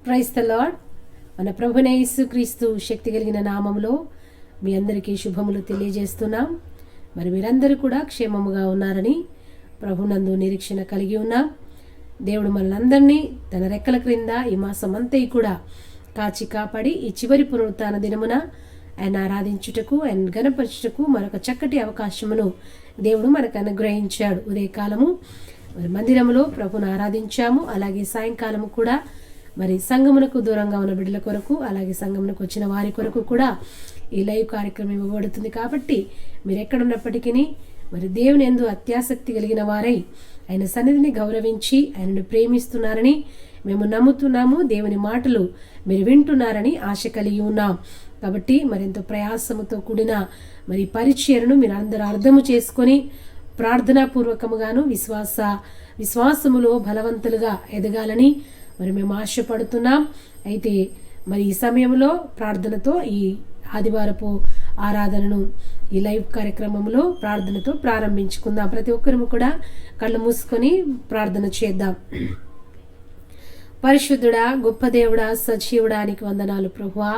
Praise the lord. మన ప్రభువైన యేసుక్రీస్తు శక్తి కలిగిన నామములో మీ అందరికీ శుభములు తెలియజేస్తున్నాం. మరి మీరందరూ కూడా క్షేమముగా ఉన్నారని ప్రభునందు నిరీక్షణ కలిగి ఉన్నాం. దేవుడు మనందరినీ తన రెక్కల క్రింద ఈ మాసం అంతా కూడా కాచి కాపాడి ఈ చివరి పునరుత్థాన దినమున ఆయన ఆరాధించుటకు, ఆయన గణపరచుటకు మరొక చక్కటి అవకాశమును దేవుడు మనకు అనుగ్రహించాడు. ఉదయకాలము మరి మందిరములో ప్రభును ఆరాధించాము. అలాగే సాయంకాలము కూడా మరి సంఘమునకు దూరంగా ఉన్న బిడ్డల కొరకు, అలాగే సంఘమునకు వచ్చిన వారి కొరకు కూడా ఈ లైవ్ కార్యక్రమం ఇవ్వబడుతుంది. కాబట్టి మీరు ఎక్కడున్నప్పటికీ మరి దేవుని యందు అత్యాసక్తి కలిగిన వారై ఆయన సన్నిధిని గౌరవించి ఆయనను ప్రేమిస్తున్నారని మేము నమ్ముతున్నాము. దేవుని మాటలు మీరు వింటున్నారని ఆశ కలిగి ఉన్నాం. కాబట్టి మరింత ప్రయాసముతో కూడిన మరి పరిచయను మీరు అందరూ అర్థము చేసుకొని ప్రార్థనాపూర్వకముగాను విశ్వాసములో బలవంతులుగా ఎదగాలని మరి మేము ఆశపడుతున్నాం. అయితే మరి ఈ సమయంలో ప్రార్థనతో ఈ ఆదివారపు ఆరాధనను ఈ లైవ్ కార్యక్రమంలో ప్రార్థనతో ప్రారంభించుకుందాం. ప్రతి ఒక్కరము కూడా కళ్ళు మూసుకొని ప్రార్థన చేద్దాం. పరిశుద్ధుడా, గొప్ప దేవుడా, సజీవుడానికి వందనాలు ప్రభువా.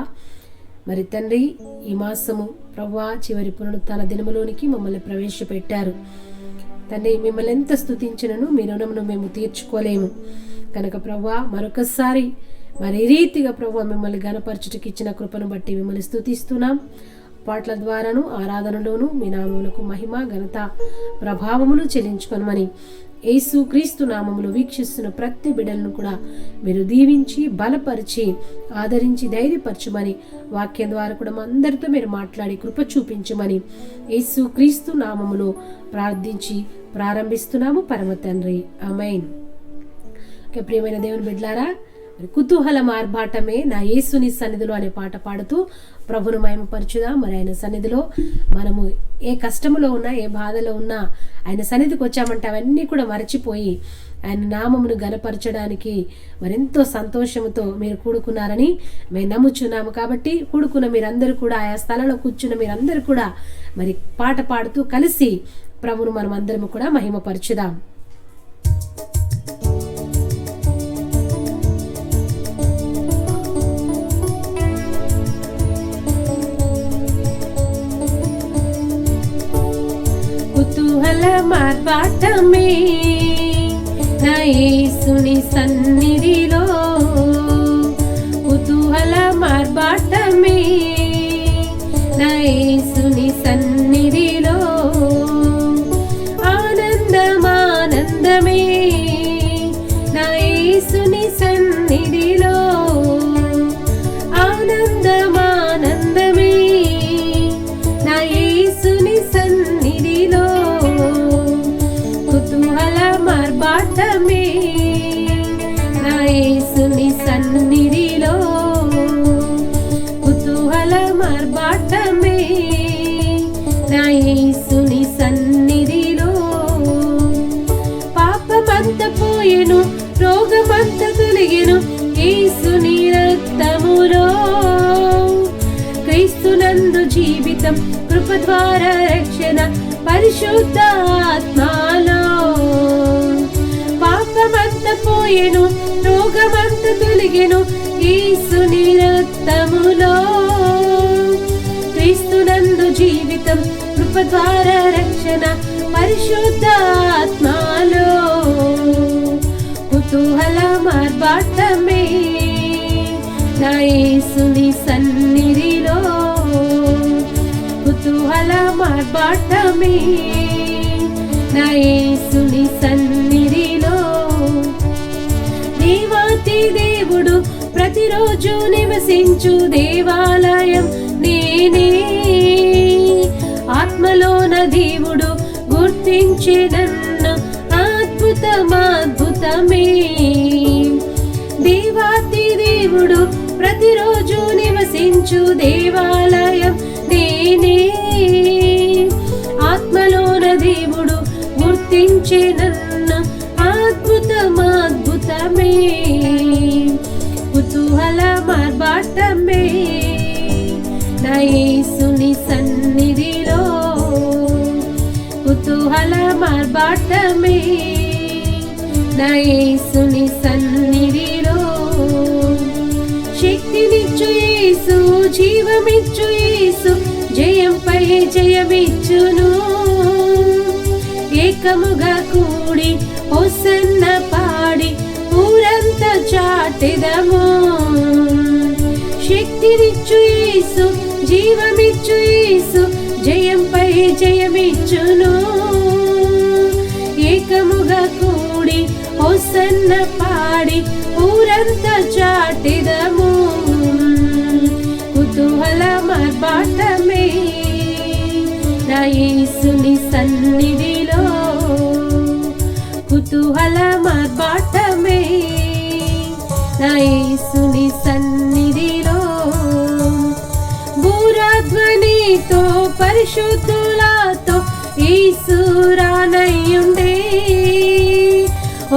మరి తండ్రి, ఈ మాసము ప్రభువా చివరి పునరుత్థాన దినములోనికి మమ్మల్ని ప్రవేశపెట్టారు. తండ్రి, మిమ్మల్ని ఎంత స్తుతించినను మీ రుణమును మేము తీర్చుకోలేము కనుక ప్రభువా మరొకసారి మరి రీతిగా ప్రభువా మిమ్మల్ని ఘనపరచుటకు ఇచ్చిన కృపను బట్టి మిమ్మల్ని స్తుతిస్తున్నాం. పాటల ద్వారాను ఆరాధనలోను మీ నామమునకు మహిమ, ఘనత, ప్రభావములు చెల్లించుకొనమని యేసు క్రీస్తు నామములో వీక్షిస్తున్న ప్రతి బిడ్డలను కూడా మీరు దీవించి బలపరిచి ఆదరించి ధైర్యపరచమని వాక్యం ద్వారా కూడా మా అందరితో మీరు మాట్లాడి కృప చూపించమని యేసు క్రీస్తు నామములో ప్రార్థించి ప్రారంభిస్తున్నాము పరమ తండ్రి, ఆమేన్. ప్రియమైన దేవుని బిడ్డలారా, కుతూహల మార్బాటమే నా యేసుని సన్నిధిలో అనే పాట పాడుతూ ప్రభును మహిమపరచుదాం. మరి ఆయన సన్నిధిలో మనము ఏ కష్టములో ఉన్నా, ఏ బాధలో ఉన్నా ఆయన సన్నిధికి వచ్చామంటే అవన్నీ కూడా మరచిపోయి ఆయన నామమును గణపరచడానికి మరెంతో సంతోషముతో మీరు కూడుకున్నారని మేము నమ్ముచున్నాము. కాబట్టి కూడుకున్న మీరందరూ కూడా, ఆయా స్థలంలో కూర్చున్న మీరందరూ కూడా మరి పాట పాడుతూ కలిసి ప్రభును మనం అందరము కూడా మహిమపరచుదాం. కుతూహల మార్బాటమే నా యేసుని సన్నిధిలో, కుతూహల మార్బాటమే నా యేసుని సన్నిధిలో, ఆనందమానందమే నా యేసుని సన్నిధిలో, ఆనందమానందమే నా యేసుని సన్నిధిలో, కుతూహల మార్బాటమే నా యేసుని సన్నిధిలో, కుతూహల మార్బాటమే నా యేసుని సన్నిధిలో. పాపమంత పోయెను, రోగమంత తొలగెను యేసుని రక్తములో, క్రీస్తునందు జీవితం, కృప ద్వారా రక్షణ, పరిశుద్ధ ఆత్మలో. పాపమంత పోయెను, రోగమంత తొలగెను యేసుని రక్తములో, క్రీస్తునందు జీవితం, కృప ద్వారా రక్షణ, పరిశుద్ధ ఆత్మలో. కుతూహల మార్బాటమే నా యేసుని సన్నిధిలో, కుతూహల మార్బాటమే నా యేసుని సన్నిధిలో. దేవాతి దేవుడు ప్రతిరోజు నివసించు దేవాలయం నేనే, ఆత్మలోన దేవుడు గుర్తించి నన్ను అద్భుతమే. దేవాతి దేవుడు ప్రతిరోజు నివసించు దేవాలయం నేనే, ఆత్మలోన దేవుడు గుర్తించి నన్ను అద్భుతమే. కుతూహల మార్బాటమే నా యేసుని సన్నిధిలో, కుతూహల మార్బాటమే నా యేసుని సన్నిధిలో. శక్తినిచ్చు యేసు, జీవమిచ్చు యేసు, జయంపై జయమిచ్చును. ఏకముగా కూడి హోసన్న పాడి ఊరంతా చాటెదము. శక్తినిచ్చు యేసు, జీవమిచ్చు యేసు, జయంపై జయమిచ్చును. ఏకముగా కూడి హోసన్న పాడి ఊరంతా చాటెదము. కుతూహల మార్బాటమే నా యేసుని సన్నిధిలో, కుతూహల మార్బాటమే నా యేసుని సన్నిధిలో. బూరాధ్వనితో పరిశుద్ధులతో యేసు రానయ్యుండే.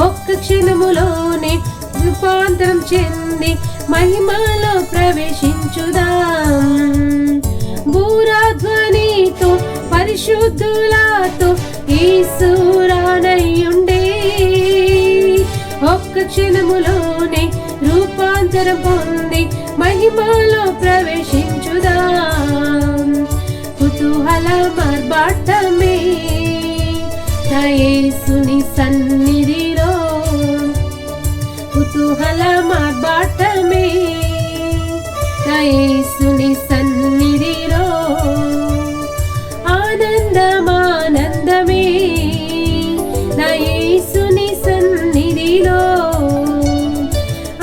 ఒక్క క్షణములోనే రూపాంతరం చెంది మహిమలో ప్రవేశించుదాం. బూరాధ్వనితో పరిశుద్ధులతో యేసు రానయ్యుండే. ఒక్క క్షణములోనే రూపాంతరం పొంది మహిమలో ప్రవేశించుదాం. కుతూహల మార్బాటమే నా యేసుని సన్నిధిలో, కుతూహల మార్బాటమే నా యేసుని సన్నిధిలో. ఆనందమానందమే నా యేసుని సన్నిధిలో,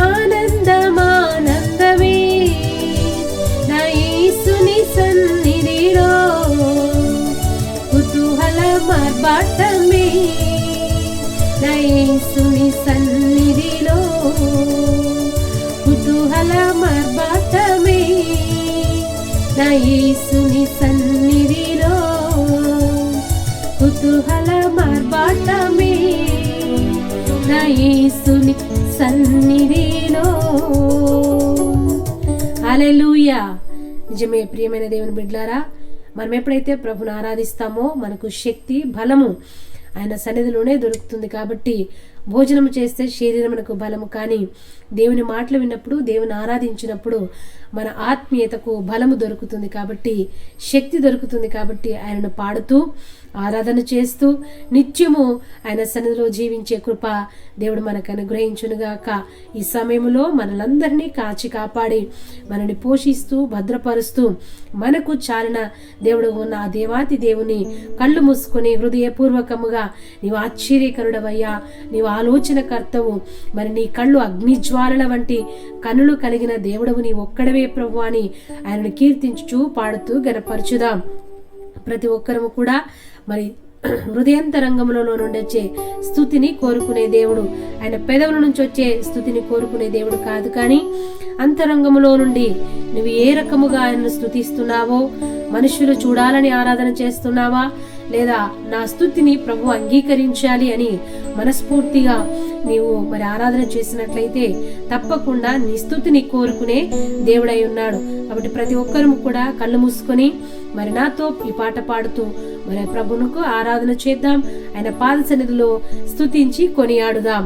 ఆనందమానందమే నా యేసుని సన్నిధిలో. కుతూహల మార్బాటమే నా యేసుని సన్నిధిలో, కుతూహల మార్బాటమే నా యేసుని సన్నిధిలో, కుతూహల మార్బాటమే నా యేసుని సన్నిధిలో. హల్లెలూయా. నిజమే ప్రియమైన దేవుని బిడ్డలారా, మనం ఎప్పుడైతే ప్రభుని ఆరాధిస్తామో మనకు శక్తి, బలము ఆయన సన్నిధిలోనే దొరుకుతుంది. కాబట్టి భోజనం చేస్తే శరీరమునకు బలము, కానీ దేవుని మాటలు విన్నప్పుడు, దేవుని ఆరాధించినప్పుడు మన ఆత్మీయతకు బలము దొరుకుతుంది. కాబట్టి శక్తి దొరుకుతుంది. కాబట్టి ఆయనను పాడుతూ ఆరాధన చేస్తూ నిత్యము ఆయన సన్నిధిలో జీవించే కృప దేవుడు మనకు అనుగ్రహించునుగాక. ఈ సమయంలో మనలందరినీ కాచి కాపాడి మనని పోషిస్తూ భద్రపరుస్తూ మనకు చాలిన దేవుడు ఉన్న ఆ దేవాతి దేవుని కళ్ళు మూసుకొని హృదయపూర్వకముగా నీవు ఆశ్చర్యకరుడవయ్యా, నీవు ఆలోచనకర్తవు, మరి నీ కళ్ళు అగ్నిజ్వాలల వంటి కనులు కలిగిన దేవుడవు నీ ఒక్కడవే ప్రభు అని ఆయనను కీర్తించుచూ పాడుతూ గనపరచుదాం. ప్రతి ఒక్కరము కూడా మరి హృదయంతరంగంలో నుండి వచ్చే స్తుతిని కోరుకునే దేవుడు, ఆయన పెదవుల నుంచి వచ్చే స్తుతిని కోరుకునే దేవుడు కాదు, కానీ అంతరంగములో నుండి నువ్వు ఏ రకముగా ఆయనను స్తుతిస్తున్నావో, మనుషులు చూడాలని ఆరాధన చేస్తున్నావా, లేదా నా స్తుతిని ప్రభు అంగీకరించాలి అని మనస్ఫూర్తిగా నీవు మరి ఆరాధన చేసినట్లయితే తప్పకుండా నీ స్తుతిని కోరుకునే దేవుడై ఉన్నాడు. కాబట్టి ప్రతి ఒక్కరూ కూడా కళ్ళు మూసుకొని మరి నాతో ఈ పాట పాడుతూ మరి ప్రభువుకు ఆరాధన చేద్దాం. ఆయన పాద సన్నిధిలో స్తుతించి కొనియాడుదాం.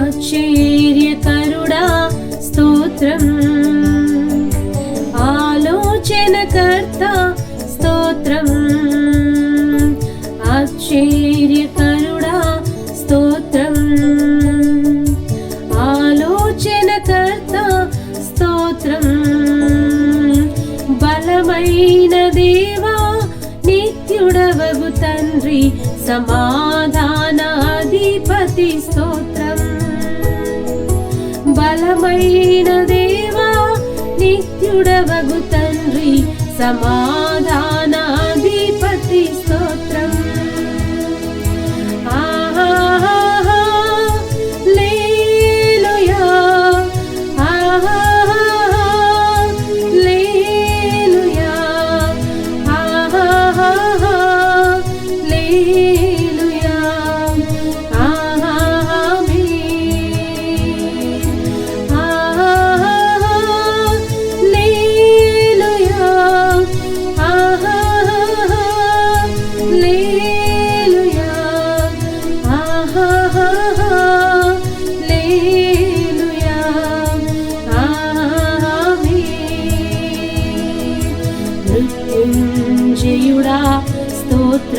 ఆశ్చర్యకరుడా స్తోత్రం, ఆలోచనకర్త స్తోత్రం. ఆశ్చర్యకరుడా స్తోత్రం, ఆలోచనకర్త స్తోత్రం. బలమైన దేవా నిత్యుడవగు తండ్రి సమాధానాధిపతి స్తోత్రం. బలమైన దేవా నిత్యుడవగు తండ్రి సమాధానాధిపతి స్తోత్రం. హల్లెలూయా, హల్లెలూయా, హల్లెలూయా.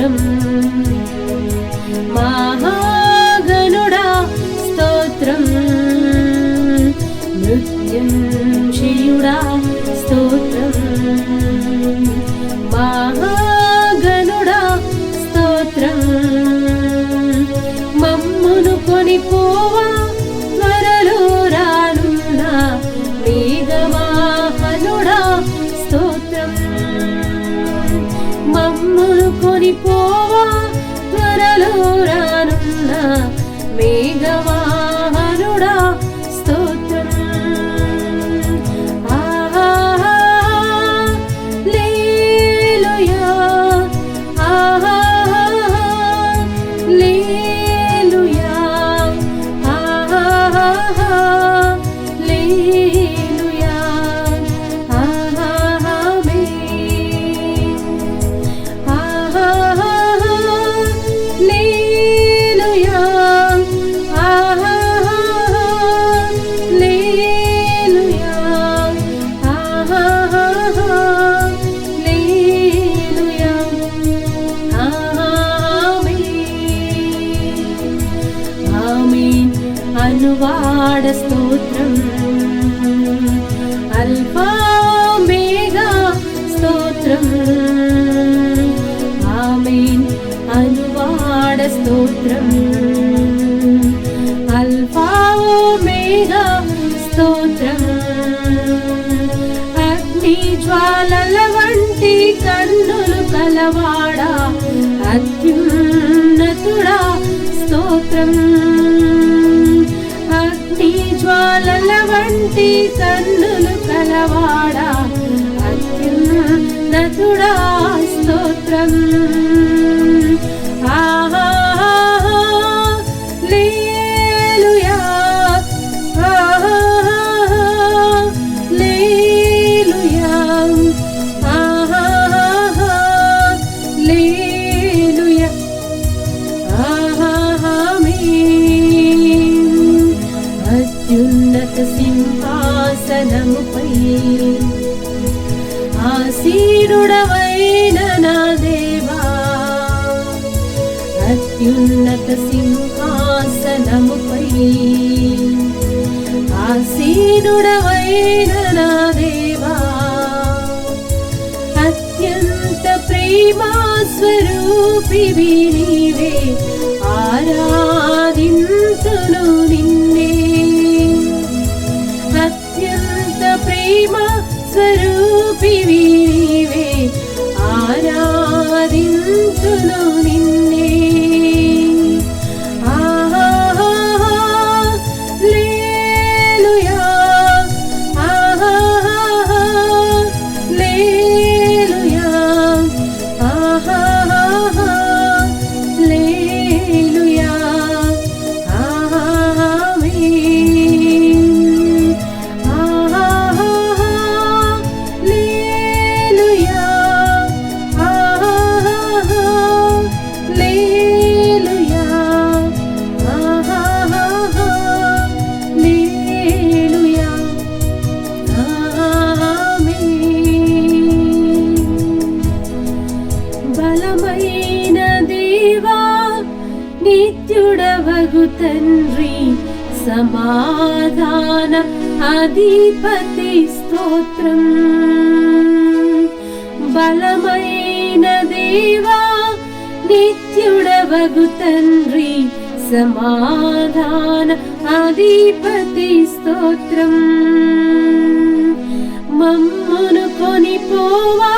స్తోత్రం. మహాగణుడా స్తోత్రం. మృత్యుంజయుడా స్తోత్రం. మహాగణుడా స్తోత్రం. మమ్మును కొనిపోవా త్వరలో రానున్న మేఘవాహనుడా స్తోత్రం. మమ్మును కొనిపోవా త్వరలో రానున్న మేఘవాహనుడా స్తోత్రం. అనువాడ స్తోత్రం. అల్ఫా ఓమేగా స్తోత్రం. ఆమేన్. అనువాడ స్తోత్రం. అల్ఫా ఓమేగా స్తోత్రం. అగ్ని జ్వాలల వంటి కన్నులు కలవాడా అత్యున్నతుడా స్తోత్రం. అగ్ని జ్వాలల వంటి కన్నులు కలవాడా అత్యున్నతుడా స్తోత్రం. హల్లెలూయా. హల్లెలూయా. హల్లెలూయా. అత్యున్నత సింహాసనముపై ఆసీనుడవైన నా దేవా. అత్యున్నత సింహాసనముపై ఆసీనుడవైన నా దేవా. అత్యంత ప్రేమా స్వరూపివి నీవే. ఆరాధింతును నిన్నే. అత్యంత ప్రేమ స్వరూపివి నీవే. ఆరాధింతును నిన్నే. హల్లెలూయా. హల్లెలూయా. హల్లెలూయా. బలమైన దేవా నిత్యుడవగు తండ్రి సమాధాన అధిపతి స్తోత్రం. బలమైన దేవా నిత్యుడవగు తండ్రి సమాధాన అధిపతి స్తోత్రం. మమ్మును కొనిపోవా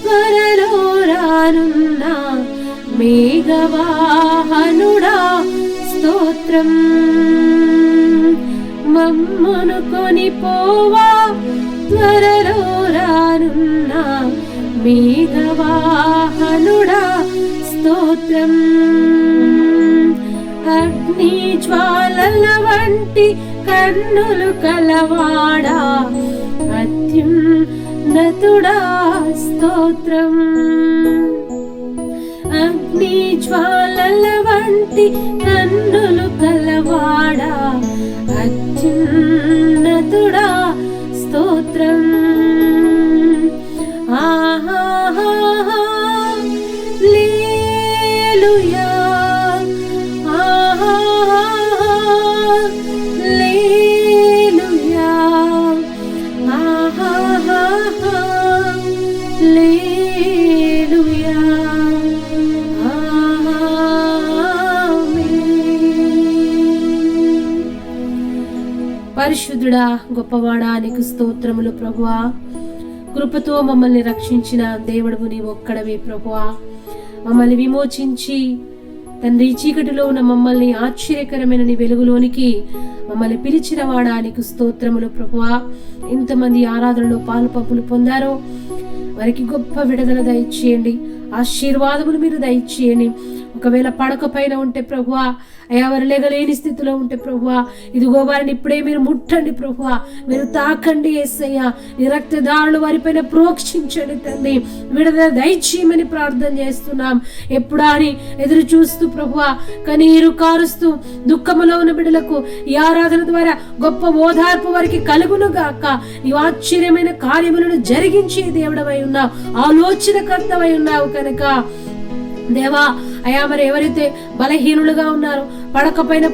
త్వరలో రానున్న మేఘవాహనుడా స్తోత్రం. మమ్మును కొనిపోవా త్వరలో రానున్న మేఘవాహనుడా స్తోత్రం. అగ్ని జ్వాలల వంటి కన్నులు కలవాడా అత్యున్నతుడా స్తోత్రం. అగ్ని జ్వాలల వంటి కన్నులు కలవాడా అత్యున్నతుడా స్తోత్రం. హల్లెలూయా. పరిశుద్ధుడా, గొప్పవాడా, నీకు స్తోత్రములు ప్రభువా. కృపతో మమ్మల్ని రక్షించిన దేవుడు నీ ఒక్కడవే ప్రభువా. మమ్మల్ని విమోచించి తండ్రి చీకటిలో ఉన్న మమ్మల్ని ఆశ్చర్యకరమైన నీ వెలుగులోనికి మమ్మల్ని పిలిచిన వాడా, నీకు స్తోత్రములు ప్రభువా. ఎంతమంది ఆరాధనలో పాలు పంపులు పొందారో వారికి గొప్ప విడుదల దయచేయండి, ఆశీర్వాదములు మీరు దయచేయండి. ఒకవేళ పడక పైన ఉంటే ప్రభువా, అయ్యా వారు లేగలేని స్థితిలో ఉంటే ప్రభువా, ఇదిగో వారిని ఇప్పుడే మీరు ముట్టండి ప్రభువా, మీరు తాకండి యేసయ్యా, నీ రక్తదారులు వారిపైన ప్రోక్షించండి తండ్రి, విడుదల దయచేయమని ప్రార్థన చేస్తున్నాం. ఎప్పుడా అని ఎదురు చూస్తూ ప్రభువా, కన్నీరు కారుస్తూ దుఃఖములో ఉన్న బిడ్డలకు ఈ ఆరాధన ద్వారా గొప్ప ఓదార్పు వారికి కలుగును గాక. నీ ఆశ్చర్యమైన కార్యములను జరిగించే దేవుడవై ఉన్నావు, ఆలోచనకర్తవై ఉన్నావు కనుక దేవా, అయా మరి ఎవరైతే బలహీనులుగా ఉన్నారో పడక పైన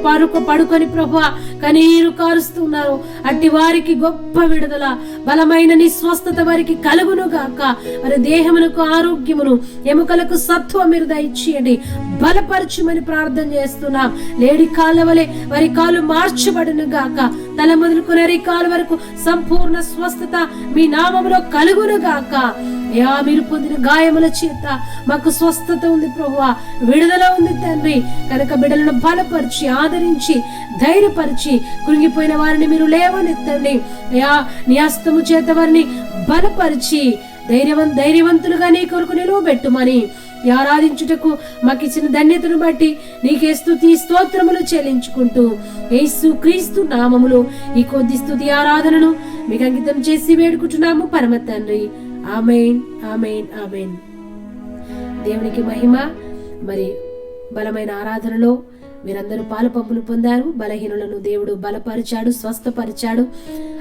పడుకొని ప్రభువా కన్నీరు కారుస్తున్నారు, అట్టి వారికి గొప్ప విడుదల, బలమైన నీ స్వస్థత వారికి కలుగును గాక. మరి దేహమునకు ఆరోగ్యమును, ఎముకలకు సత్వం మీరు దయచేయండి, బలపరచుమని ప్రార్థన చేస్తున్నాం. లేడి కాళ్ళ వలె వారి కాలు మార్చబడును గాక. తల మొదలుకుని అరికాలు వరకు సంపూర్ణ స్వస్థత మీ నామములో కలుగును గాక. యా మీరు పొందిన గాయముల చేత మాకు స్వస్థత ఉంది ప్రభువా, విడుదల ఉంది తండ్రి. కనుక బిడ్డలను బలపరిచి, ఆదరించి, ధైర్యపరిచి, కృంగిపోయిన వారిని మీరు లేవనెత్తండి. యా నీ హస్తము చేత వారిని బలపరిచి ధైర్యవంతులుగా నీ కొరకు నిలువబెట్టుమని ఆరాధించుటకు మాకు ఇచ్చిన ధన్యతను బట్టి నీకే స్తుతి స్తోత్రములు చెల్లించుకుంటూ యేసు క్రీస్తు నామములో ఈ కొద్ది స్తుతి ఆరాధనను మీకు అంకితం చేసి వేడుకుంటున్నాము పరమ తండ్రి. ఆమేన్, ఆమేన్, ఆమేన్. దేవునికి మహిమ. మరి బలమైన ఆరాధనలో మీరందరూ పాలు పంపులు పొందారు. బలహీనులను దేవుడు బలపరిచాడు, స్వస్థపరిచాడు.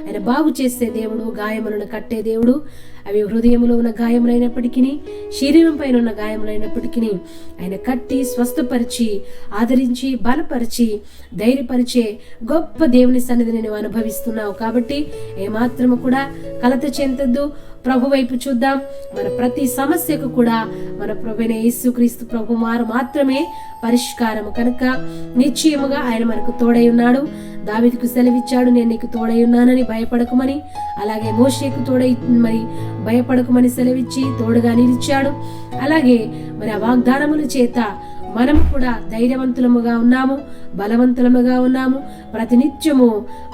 ఆయన బాగు చేసే దేవుడు, గాయములను కట్టే దేవుడు. అవి హృదయంలో ఉన్న గాయములైనప్పటికీ, శరీరం పైన ఉన్న గాయములైనప్పటికీ ఆయన కట్టి స్వస్థపరిచి, ఆదరించి, బలపరిచి, ధైర్యపరిచే గొప్ప దేవుని సన్నిధిని నువ్వు అనుభవిస్తున్నావు. కాబట్టి ఏమాత్రము కూడా కలత చెందొద్దు, ప్రభు వైపు చూద్దాం. మన ప్రతి సమస్యకు కూడా మన ప్రభువైన యేసుక్రీస్తు ప్రభు వారు మాత్రమే పరిష్కారము. కనుక నిశ్చయముగా ఆయన మనకు తోడై ఉన్నాడు. దావీదుకు సెలవిచ్చాడు, నేను నీకు తోడై ఉన్నానని, భయపడకుమని. అలాగే మోషేకు తోడై మరి భయపడకుమని సెలవిచ్చి తోడుగా నిలిచాడు. అలాగే మరి ఆ వాగ్దానముల చేత మనము కూడా ధైర్యవంతులముగా ఉన్నాము, బలవంతులముగా ఉన్నాము. ప్రతినిత్యము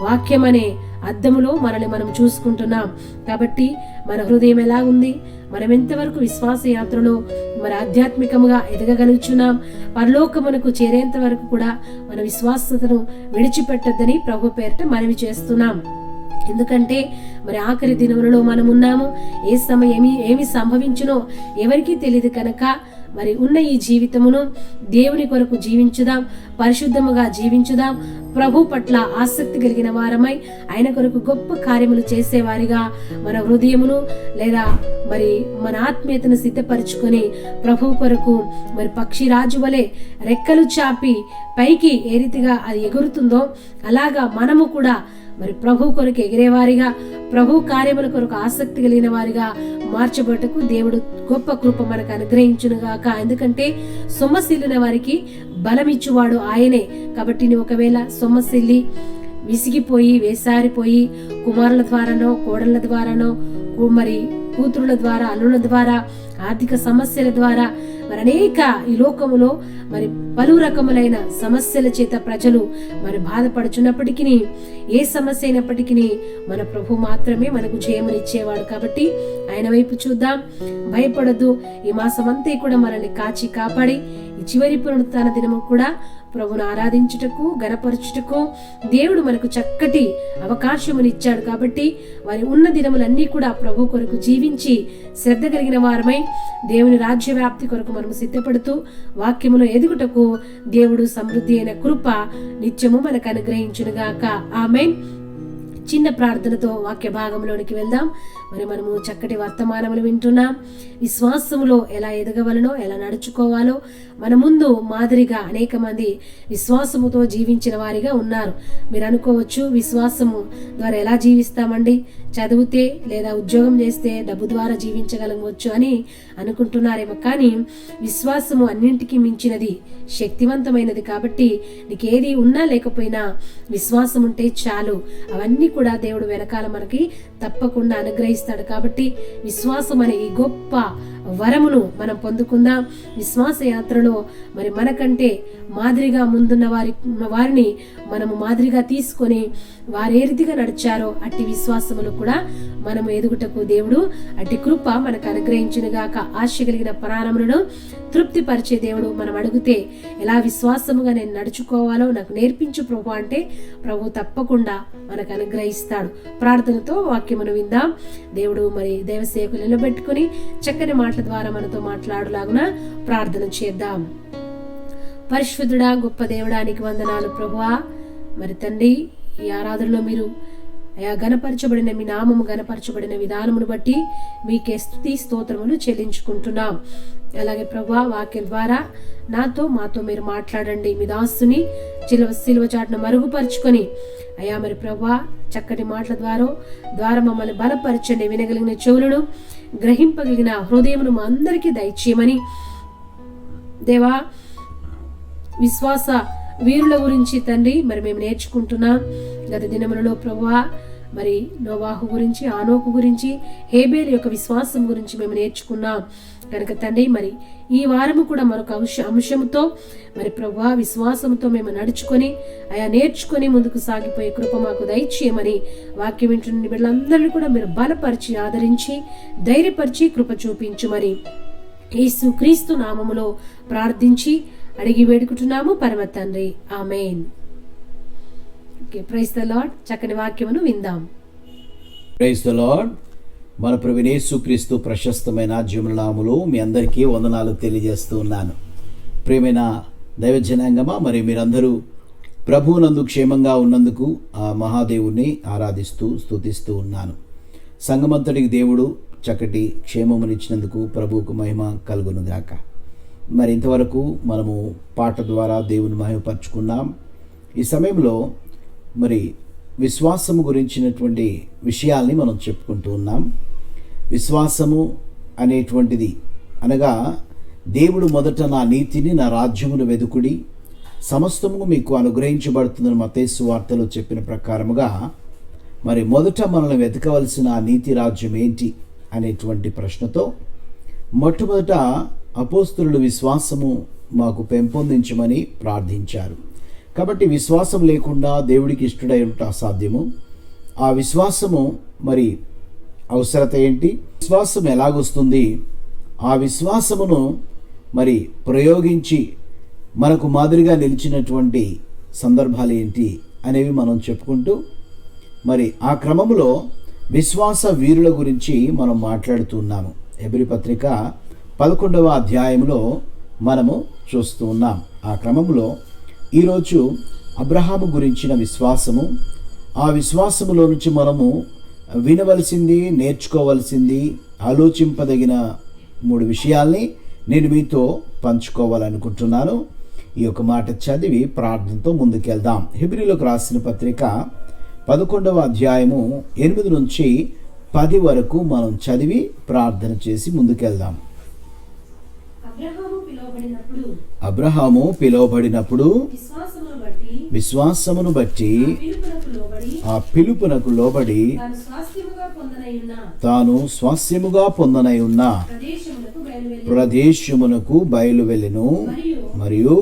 వాక్యమనే అద్దములో మనల్ని మనం చూసుకుంటున్నాం. కాబట్టి మన హృదయం ఎలా ఉంది, మనం ఎంతవరకు విశ్వాస యాత్రలో మరి ఆధ్యాత్మికముగా ఎదగగలుగుచున్నాం, పరలోకమునకు చేరేంత వరకు కూడా మన విశ్వాసతను విడిచిపెట్టొద్దని ప్రభు పేరిట మనవి చేస్తున్నాం. ఎందుకంటే మరి ఆఖరి దినములలో మనం ఉన్నాము. ఏ సమయం ఏమి సంభవించునో ఎవరికీ తెలియదు. కనుక మరి ఉన్న ఈ జీవితమును దేవుని కొరకు జీవించుదాం, పరిశుద్ధముగా జీవించుదాం. ప్రభు పట్ల ఆసక్తి కలిగిన వారమై ఆయన కొరకు గొప్ప కార్యములు చేసేవారిగా మన హృదయమును లేదా మరి మన ఆత్మీయతను సిద్ధపరచుకొని ప్రభు కొరకు మరి పక్షి రాజు వలె రెక్కలు చాపి పైకి ఏ రీతిగా అది ఎగురుతుందో అలాగా మనము కూడా మరి ప్రభు కొరకు ఎగిరేవారిగా, ప్రభు కార్యముల కొరకు ఆసక్తి కలిగిన వారిగా మార్చబట్టుకు దేవుడు గొప్ప కృప మనకు అనుగ్రహించునుగాక. ఎందుకంటే సొమ్మసిల్లిన వారికి బలమిచ్చువాడు ఆయనే. కాబట్టి నువ్వు ఒకవేళ సొమ్మసిల్లి విసిగిపోయి వేసారిపోయి కుమారుల ద్వారానో, కోడళ్ల ద్వారానో, మరి కూతురుల ద్వారా, అల్లుల ద్వారా, ఆర్థిక సమస్యల ద్వారా మరి అనేక ఈ లోకములో మరి పలు రకములైన సమస్యల చేత ప్రజలు మరి బాధపడుచున్నప్పటికీ, ఏ సమస్య అయినప్పటికీ మన ప్రభు మాత్రమే మనకు జయమునిచ్చేవాడు. కాబట్టి ఆయన వైపు చూద్దాం, భయపడద్దు. ఈ మాసమంతా కూడా మనల్ని కాచి కాపాడి ఈ చివరి పునరుత్థాన దినము కూడా ప్రభును ఆరాధించుటకు, గణపరచుటకు దేవుడు మనకు చక్కటి అవకాశమునిచ్చాడు. కాబట్టి వారి ఉన్న దినములన్నీ కూడా ప్రభు కొరకు జీవించి శ్రద్ధ కలిగిన వారమై దేవుని రాజ్య వ్యాప్తి కొరకు మనము సిద్ధపడుతూ వాక్యములో ఎదుగుటకు దేవుడు సమృద్ధి అయిన కృప నిత్యము మనకు అనుగ్రహించునుగాక. ఆమేన్. చిన్న ప్రార్థనతో వాక్య భాగంలోనికి వెళ్దాం. మరి మనము చక్కటి వర్తమానములు వింటున్నాం. విశ్వాసములో ఎలా ఎదగవలనో, ఎలా నడుచుకోవాలో మన ముందు మాదిరిగా అనేక మంది విశ్వాసముతో జీవించిన వారిగా ఉన్నారు. మీరు అనుకోవచ్చు, విశ్వాసము ద్వారా ఎలా జీవిస్తామండి, చదివితే లేదా ఉద్యోగం చేస్తే డబ్బు ద్వారా జీవించగలవచ్చు అని అనుకుంటున్నారేమో. కానీ విశ్వాసము అన్నింటికీ మించినది, శక్తివంతమైనది. కాబట్టి నీకేది ఉన్నా లేకపోయినా విశ్వాసం ఉంటే చాలు, అవన్నీ కూడా దేవుడు వెనకాల మనకి తప్పకుండా అనుగ్రహిస్తాడు. కాబట్టి విశ్వాసం అనే ఈ గొప్ప వరమును మనం పొందుకుందాం. విశ్వాస యాత్రలో మరి మనకంటే మాదిరిగా ముందున్న వారిని మనము మాదిరిగా తీసుకొని వారు ఏ రీతిగా నడిచారో అట్టి విశ్వాసములు కూడా మనము ఎదుగుటకు దేవుడు అట్టి కృప మనకు అనుగ్రహించునుగాక. ఆశ కలిగిన ప్రాణములను తృప్తిపరిచే దేవుడు. మనం అడిగితే ఎలా విశ్వాసముగా నేను నడుచుకోవాలో నాకు నేర్పించు ప్రభు అంటే ప్రభు తప్పకుండా మనకు అనుగ్రహిస్తాడు. ప్రార్థనతో వాక్యమును విందాం. దేవుడు మరి దేవసేవకులు నిలబెట్టుకుని చక్కని మాటల ద్వారా మనతో మాట్లాడులాగున ప్రార్థన చేద్దాం. పరిశుద్ధుడా, గొప్ప దేవుడానికి వందనాలు ప్రభువా. మరి తండ్రి, ఈ ఆరాధనలో మీరు గణపరచబడిన మీ నామము గణపరచబడిన విధానమును బట్టి మీకే స్తుతి స్తోత్రములు చెల్లించుకుంటున్నాం. అలాగే ప్రభువా, వాక్యం ద్వారా మాతో మీరు మాట్లాడండి. మీ దాసుని సిలువ చాటును మరుగుపరుచుకొని అయ్యా మరి ప్రభువా చక్కటి మాటల ద్వారా మమ్మల్ని బలపరచండి. వినగలిగిన చెవులను, గ్రహింపగలిగిన హృదయమును మా అందరికీ దయచేయమని దేవా, విశ్వాస వీరుల గురించి తండ్రి మరి మేము నేర్చుకుంటున్నాం. గత దినములలో ప్రభువా మరి నోవాహు గురించి, ఆనోకు గురించి, హేబేలు యొక్క విశ్వాసం గురించి మేము నేర్చుకున్నాం కనుక తండ్రి మరి ఈ వారము కూడా మరొక అంశంతో మరి ప్రభువా విశ్వాసంతో మేము నడుచుకొని నేర్చుకొని ముందుకు సాగిపోయే కృప మాకు దయచేయమని వాక్యం వింటున్న బిడ్డలందరినీ కూడా మీరు బలపరిచి, ఆదరించి, ధైర్యపరిచి కృప చూపించుమని యేసు క్రీస్తు నామములో ప్రార్థించి అడిగి వేడుకుంటున్నాము పరమ తండ్రి, ఆమేన్. Praise the lord. చక్కని వాక్యమును విందాం. Praise the lord. మన ప్రభువైన యేసుక్రీస్తు ప్రశస్తమైన జీవనామములో మీ అందరికీ వందనాలు తెలియజేస్తూ ఉన్నాను. ప్రియమైన దైవ జనాంగమా, మరి మీరందరూ ప్రభువునందు క్షేమంగా ఉన్నందుకు ఆ మహాదేవుని ఆరాధిస్తూ స్తుతిస్తూ ఉన్నాను. సంగమంతటికి దేవుడు చక్కటి క్షేమమునిచ్చినందుకు ప్రభువుకు మహిమ కలుగునుగాక. మరి ఇంతవరకు మనము పాట ద్వారా దేవుని మహిమపరుచుకున్నాం. ఈ సమయంలో మరి విశ్వాసము గురించినటువంటి విషయాల్ని మనం చెప్పుకుంటూ ఉన్నాం. విశ్వాసము అనేటువంటిది అనగా దేవుడు మొదట నా నీతిని, నా రాజ్యమును వెదుకుడి, సమస్తము మీకు అనుగ్రహించబడుతుందని మత్తయి సువార్తలో చెప్పిన ప్రకారముగా మరి మొదట మనల్ని వెతకవలసిన ఆ నీతి రాజ్యం ఏంటి అనేటువంటి ప్రశ్నతో మొట్టమొదట అపోస్తలులు విశ్వాసము మాకు పెంపొందించమని ప్రార్థించారు. కాబట్టి విశ్వాసం లేకుండా దేవుడికి ఇష్టడై ఉంట అసాధ్యము. ఆ విశ్వాసము మరి అవసరత ఏంటి, విశ్వాసం ఎలాగొస్తుంది, ఆ విశ్వాసమును మరి ప్రయోగించి మనకు మాదిరిగా నిలిచినటువంటి సందర్భాలు ఏంటి అనేవి మనం చెప్పుకుంటూ మరి ఆ క్రమంలో విశ్వాస వీరుల గురించి మనం మాట్లాడుతున్నాము. హెబ్రీ పత్రిక 11వ అధ్యాయంలో మనము చూస్తూ ఉన్నాం. ఆ క్రమంలో ఈరోజు అబ్రహాము గురించిన విశ్వాసము, ఆ విశ్వాసములో నుంచి మనము వినవలసింది, నేర్చుకోవలసింది, ఆలోచింపదగిన 3 విషయాల్ని నేను మీతో పంచుకోవాలనుకుంటున్నాను. ఈ యొక్క మాట చదివి ప్రార్థనతో ముందుకెళ్దాం. హెబ్రీలోకి రాసిన పత్రిక 11వ అధ్యాయము 8 నుంచి 10 వరకు మనం చదివి ప్రార్థన చేసి ముందుకెళ్దాం. అబ్రహాము పిలువబడినప్పుడు విశ్వాసమును బట్టి ఆ పిలుపునకు లోబడి తాను స్వాస్యముగా పొందనై ఉన్న ప్రదేశమునకు బయలు వెళ్ళెను, మరియు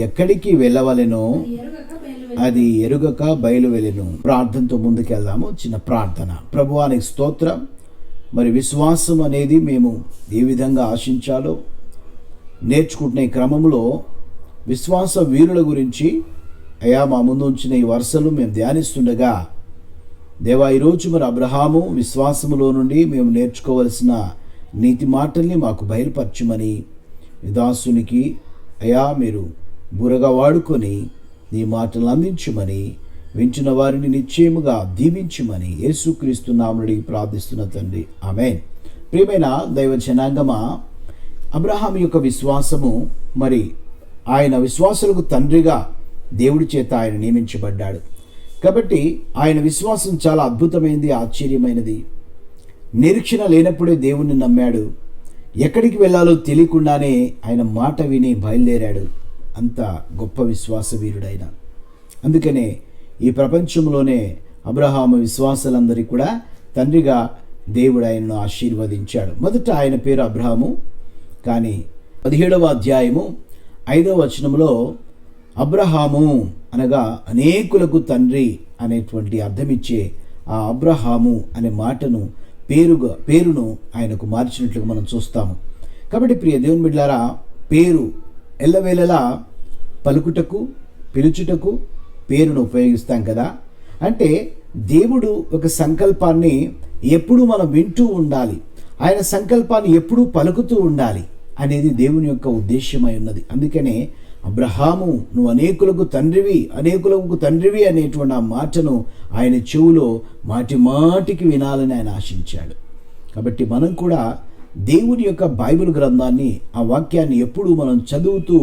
ఎక్కడికి వెళ్ళవలెనో అది ఎరుగక బయలు వెళ్ళెను. ప్రార్థనతో ముందుకెళ్దాము. చిన్న ప్రార్థన. ప్రభువానికి స్తోత్రం. మరి విశ్వాసం అనేది మేము ఏ విధంగా ఆశించాలో నేర్చుకుంటున్న ఈ క్రమంలో విశ్వాస వీరుల గురించి అయ్యా మా ముందు ఉంచిన ఈ వరుసలు మేము ధ్యానిస్తుండగా దేవా, ఈరోజు మరి అబ్రహాము విశ్వాసములో నుండి మేము నేర్చుకోవలసిన నీతి మాటల్ని మాకు బయలుపరచమని దాసునికి అయ్యా మీరు బురగా వాడుకొని నీ మాటలు అందించమని, వింటున్న వారిని నిశ్చయముగా దీవించమని యేసుక్రీస్తు నామములో ప్రార్థిస్తున్న తండ్రి, ఆమేన్. ప్రియమైన దైవ జనాంగమా, అబ్రహాం యొక్క విశ్వాసము మరి ఆయన విశ్వాసులకు తండ్రిగా దేవుడి చేత ఆయన నియమించబడ్డాడు. కాబట్టి ఆయన విశ్వాసం చాలా అద్భుతమైనది, ఆశ్చర్యమైనది. నిరీక్షణ లేనప్పుడే దేవుణ్ణి నమ్మాడు. ఎక్కడికి వెళ్ళాలో తెలియకుండానే ఆయన మాట విని బయలుదేరాడు. అంత గొప్ప విశ్వాస వీరుడైన. అందుకనే ఈ ప్రపంచంలోనే అబ్రహాము విశ్వాసాలందరికీ కూడా తండ్రిగా దేవుడు ఆయనను ఆశీర్వదించాడు. మొదట ఆయన పేరు అబ్రహాము, కానీ 17వ అధ్యాయము 5వ వచనంలో అబ్రహాము అనగా అనేకులకు తండ్రి అనేటువంటి అర్థమిచ్చే ఆ అబ్రహాము అనే మాటను పేరును ఆయనకు మార్చినట్లుగా మనం చూస్తాము. కాబట్టి ప్రియ దేవుని బిడ్డలారా, పేరు ఎల్లవేళలా పలుకుటకు, పిలుచుటకు పేరును ఉపయోగిస్తాం కదా. అంటే దేవుడు ఒక సంకల్పాన్ని ఎప్పుడూ మనం వింటూ ఉండాలి, ఆయన సంకల్పాన్ని ఎప్పుడూ పలుకుతూ ఉండాలి అనేది దేవుని యొక్క ఉద్దేశమై ఉన్నది. అందుకనే అబ్రహాము, నువ్వు అనేకులకు తండ్రివి అనేటువంటి ఆ మాటను ఆయన చెవులో మాటికి వినాలని ఆయన ఆశించాడు. కాబట్టి మనం కూడా దేవుని యొక్క బైబిల్ గ్రంథాన్ని, ఆ వాక్యాన్ని ఎప్పుడూ మనం చదువుతూ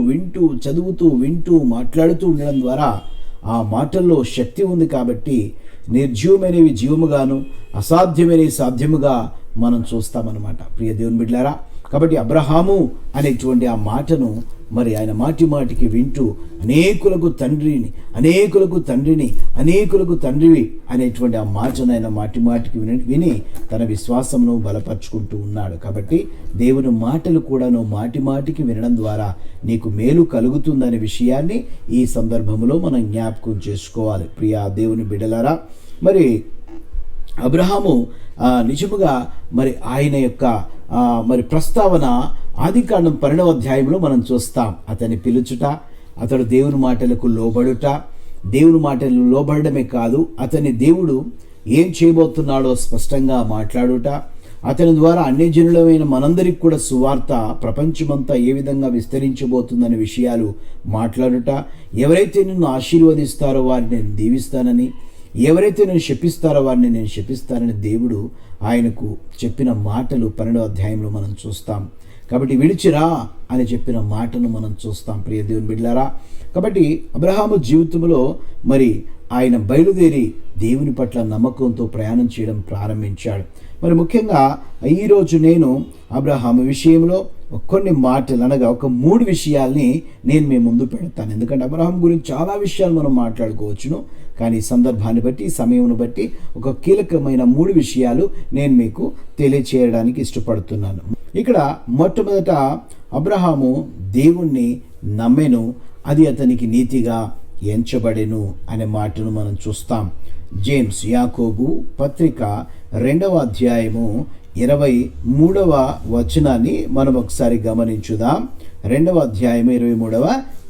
వింటూ మాట్లాడుతూ ఉండడం ద్వారా ఆ మాటల్లో శక్తి ఉంది. కాబట్టి నిర్జీవమైనవి జీవముగాను, అసాధ్యమైనవి సాధ్యముగా మనం చూస్తామన్నమాట ప్రియ దేవుని బిడ్డలారా. కాబట్టి అబ్రహాము అనేటువంటి ఆ మాటను మరి ఆయన మాటికి వింటూ అనేకులకు తండ్రివి అనేటువంటి ఆ మాటను ఆయన మాటికి విని తన విశ్వాసమును బలపరుచుకుంటూ ఉన్నాడు. కాబట్టి దేవుని మాటలు కూడా నువ్వు మాటికి వినడం ద్వారా నీకు మేలు కలుగుతుందనే విషయాన్ని ఈ సందర్భంలో మనం జ్ఞాపకం చేసుకోవాలి ప్రియా దేవుని బిడ్డలారా. మరి అబ్రహాము నిజముగా మరి ఆయన యొక్క మరి ప్రస్తావన ఆదికాండం 12వ అధ్యాయంలో మనం చూస్తాం. అతని పిలుచుట, అతడు దేవుని మాటలకు లోబడుట, దేవుని మాటలు లోబడమే కాదు, అతని దేవుడు ఏం చేయబోతున్నాడో స్పష్టంగా మాట్లాడుట, అతని ద్వారా అన్యజనులమైన మనందరికి కూడా సువార్త ప్రపంచమంతా ఏ విధంగా విస్తరించబోతుందనే విషయాలు మాట్లాడుట, ఎవరైతే నిన్ను ఆశీర్వదిస్తారో వారిని నేను దీవిస్తానని, ఎవరైతే నేను శపిస్తారో వారిని నేను శపిస్తానని దేవుడు ఆయనకు చెప్పిన మాటలు 12వ అధ్యాయంలో మనం చూస్తాం. కాబట్టి విడిచిరా అని చెప్పిన మాటను మనం చూస్తాం ప్రియ దేవుని బిడ్డలారా. కాబట్టి అబ్రహాము జీవితంలో మరి ఆయన బయలుదేరి దేవుని పట్ల నమ్మకంతో ప్రయాణం చేయడం ప్రారంభించాడు. మరి ముఖ్యంగా ఈరోజు నేను అబ్రహాము విషయంలో కొన్ని మాటలు అనగా ఒక 3 విషయాల్ని నేను మీ ముందు పెడతాను. ఎందుకంటే అబ్రహాం గురించి చాలా విషయాలు మనం మాట్లాడుకోవచ్చును, కానీ సందర్భాన్ని బట్టి, సమయంను బట్టి ఒక కీలకమైన 3 విషయాలు నేను మీకు తెలియచేయడానికి ఇష్టపడుతున్నాను. ఇక్కడ మొట్టమొదట అబ్రహాము దేవుణ్ణి నమ్మెను, అది అతనికి నీతిగా ఎంచబడెను అనే మాటను మనం చూస్తాం. జేమ్స్ యాకోబు పత్రిక 2వ అధ్యాయము 23వ వచనాన్ని మనం ఒకసారి గమనించుదాం. 2వ అధ్యాయం 23వ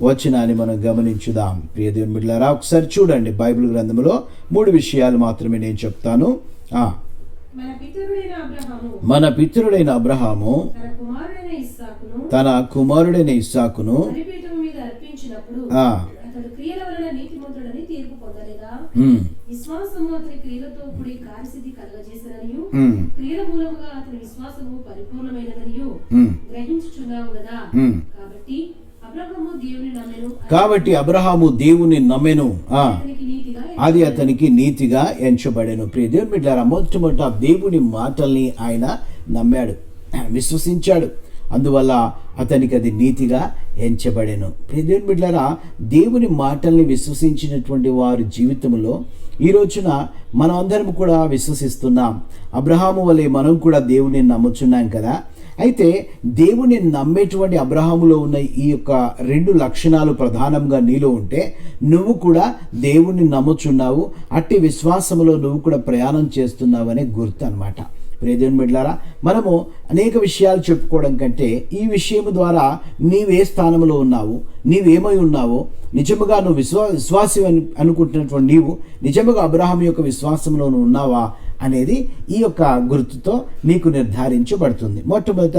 వచనాన్ని మనం గమనించుదాం. ప్రియ దేవుని బిడ్డలారా, ఒకసారి చూడండి. బైబిల్ గ్రంథంలో 3 విషయాలు మాత్రమే నేను చెప్తాను. మన పితరుడైన అబ్రహాము తన కుమారుడైన ఇస్సాకును కాబట్టి అబ్రహాము దేవుని నమ్మెను, అది అతనికి నీతిగా ఎంచబడెను. ప్రియ దేవుని బిడ్డలారా, మొట్టమొదట దేవుని మాటల్ని ఆయన నమ్మాడు, విశ్వసించాడు, అందువల్ల అతనికి అది నీతిగా ఎంచబడెను. ప్రియ దేవుని బిడ్డలారా, దేవుని మాటల్ని విశ్వసించినటువంటి వారి జీవితంలో ఈ రోజున మనం అందరం కూడా విశ్వసిస్తున్నాం. అబ్రహాము వలె మనం కూడా దేవుని నమ్ముచున్నాం కదా. అయితే దేవుని నమ్మేటువంటి అబ్రహాములో ఉన్న ఈ యొక్క 2 లక్షణాలు ప్రధానంగా నీలో ఉంటే నువ్వు కూడా దేవుణ్ణి నమ్ముచున్నావు, అట్టి విశ్వాసములో నువ్వు కూడా ప్రయాణం చేస్తున్నావు అనే గుర్తు అన్నమాట. ప్రియ దేవుని బిడ్డలారా, మనము అనేక విషయాలు చెప్పుకోవడం కంటే ఈ విషయం ద్వారా నీవే స్థానంలో ఉన్నావు, నీవేమై ఉన్నావో, నిజముగా నువ్వు విశ్వాసి అనుకుంటున్నటువంటి నీవు నిజముగా అబ్రహాం యొక్క విశ్వాసంలో నువ్వు ఉన్నావా అనేది ఈ యొక్క గుర్తుతో నీకు నిర్ధారించబడుతుంది. మొట్టమొదట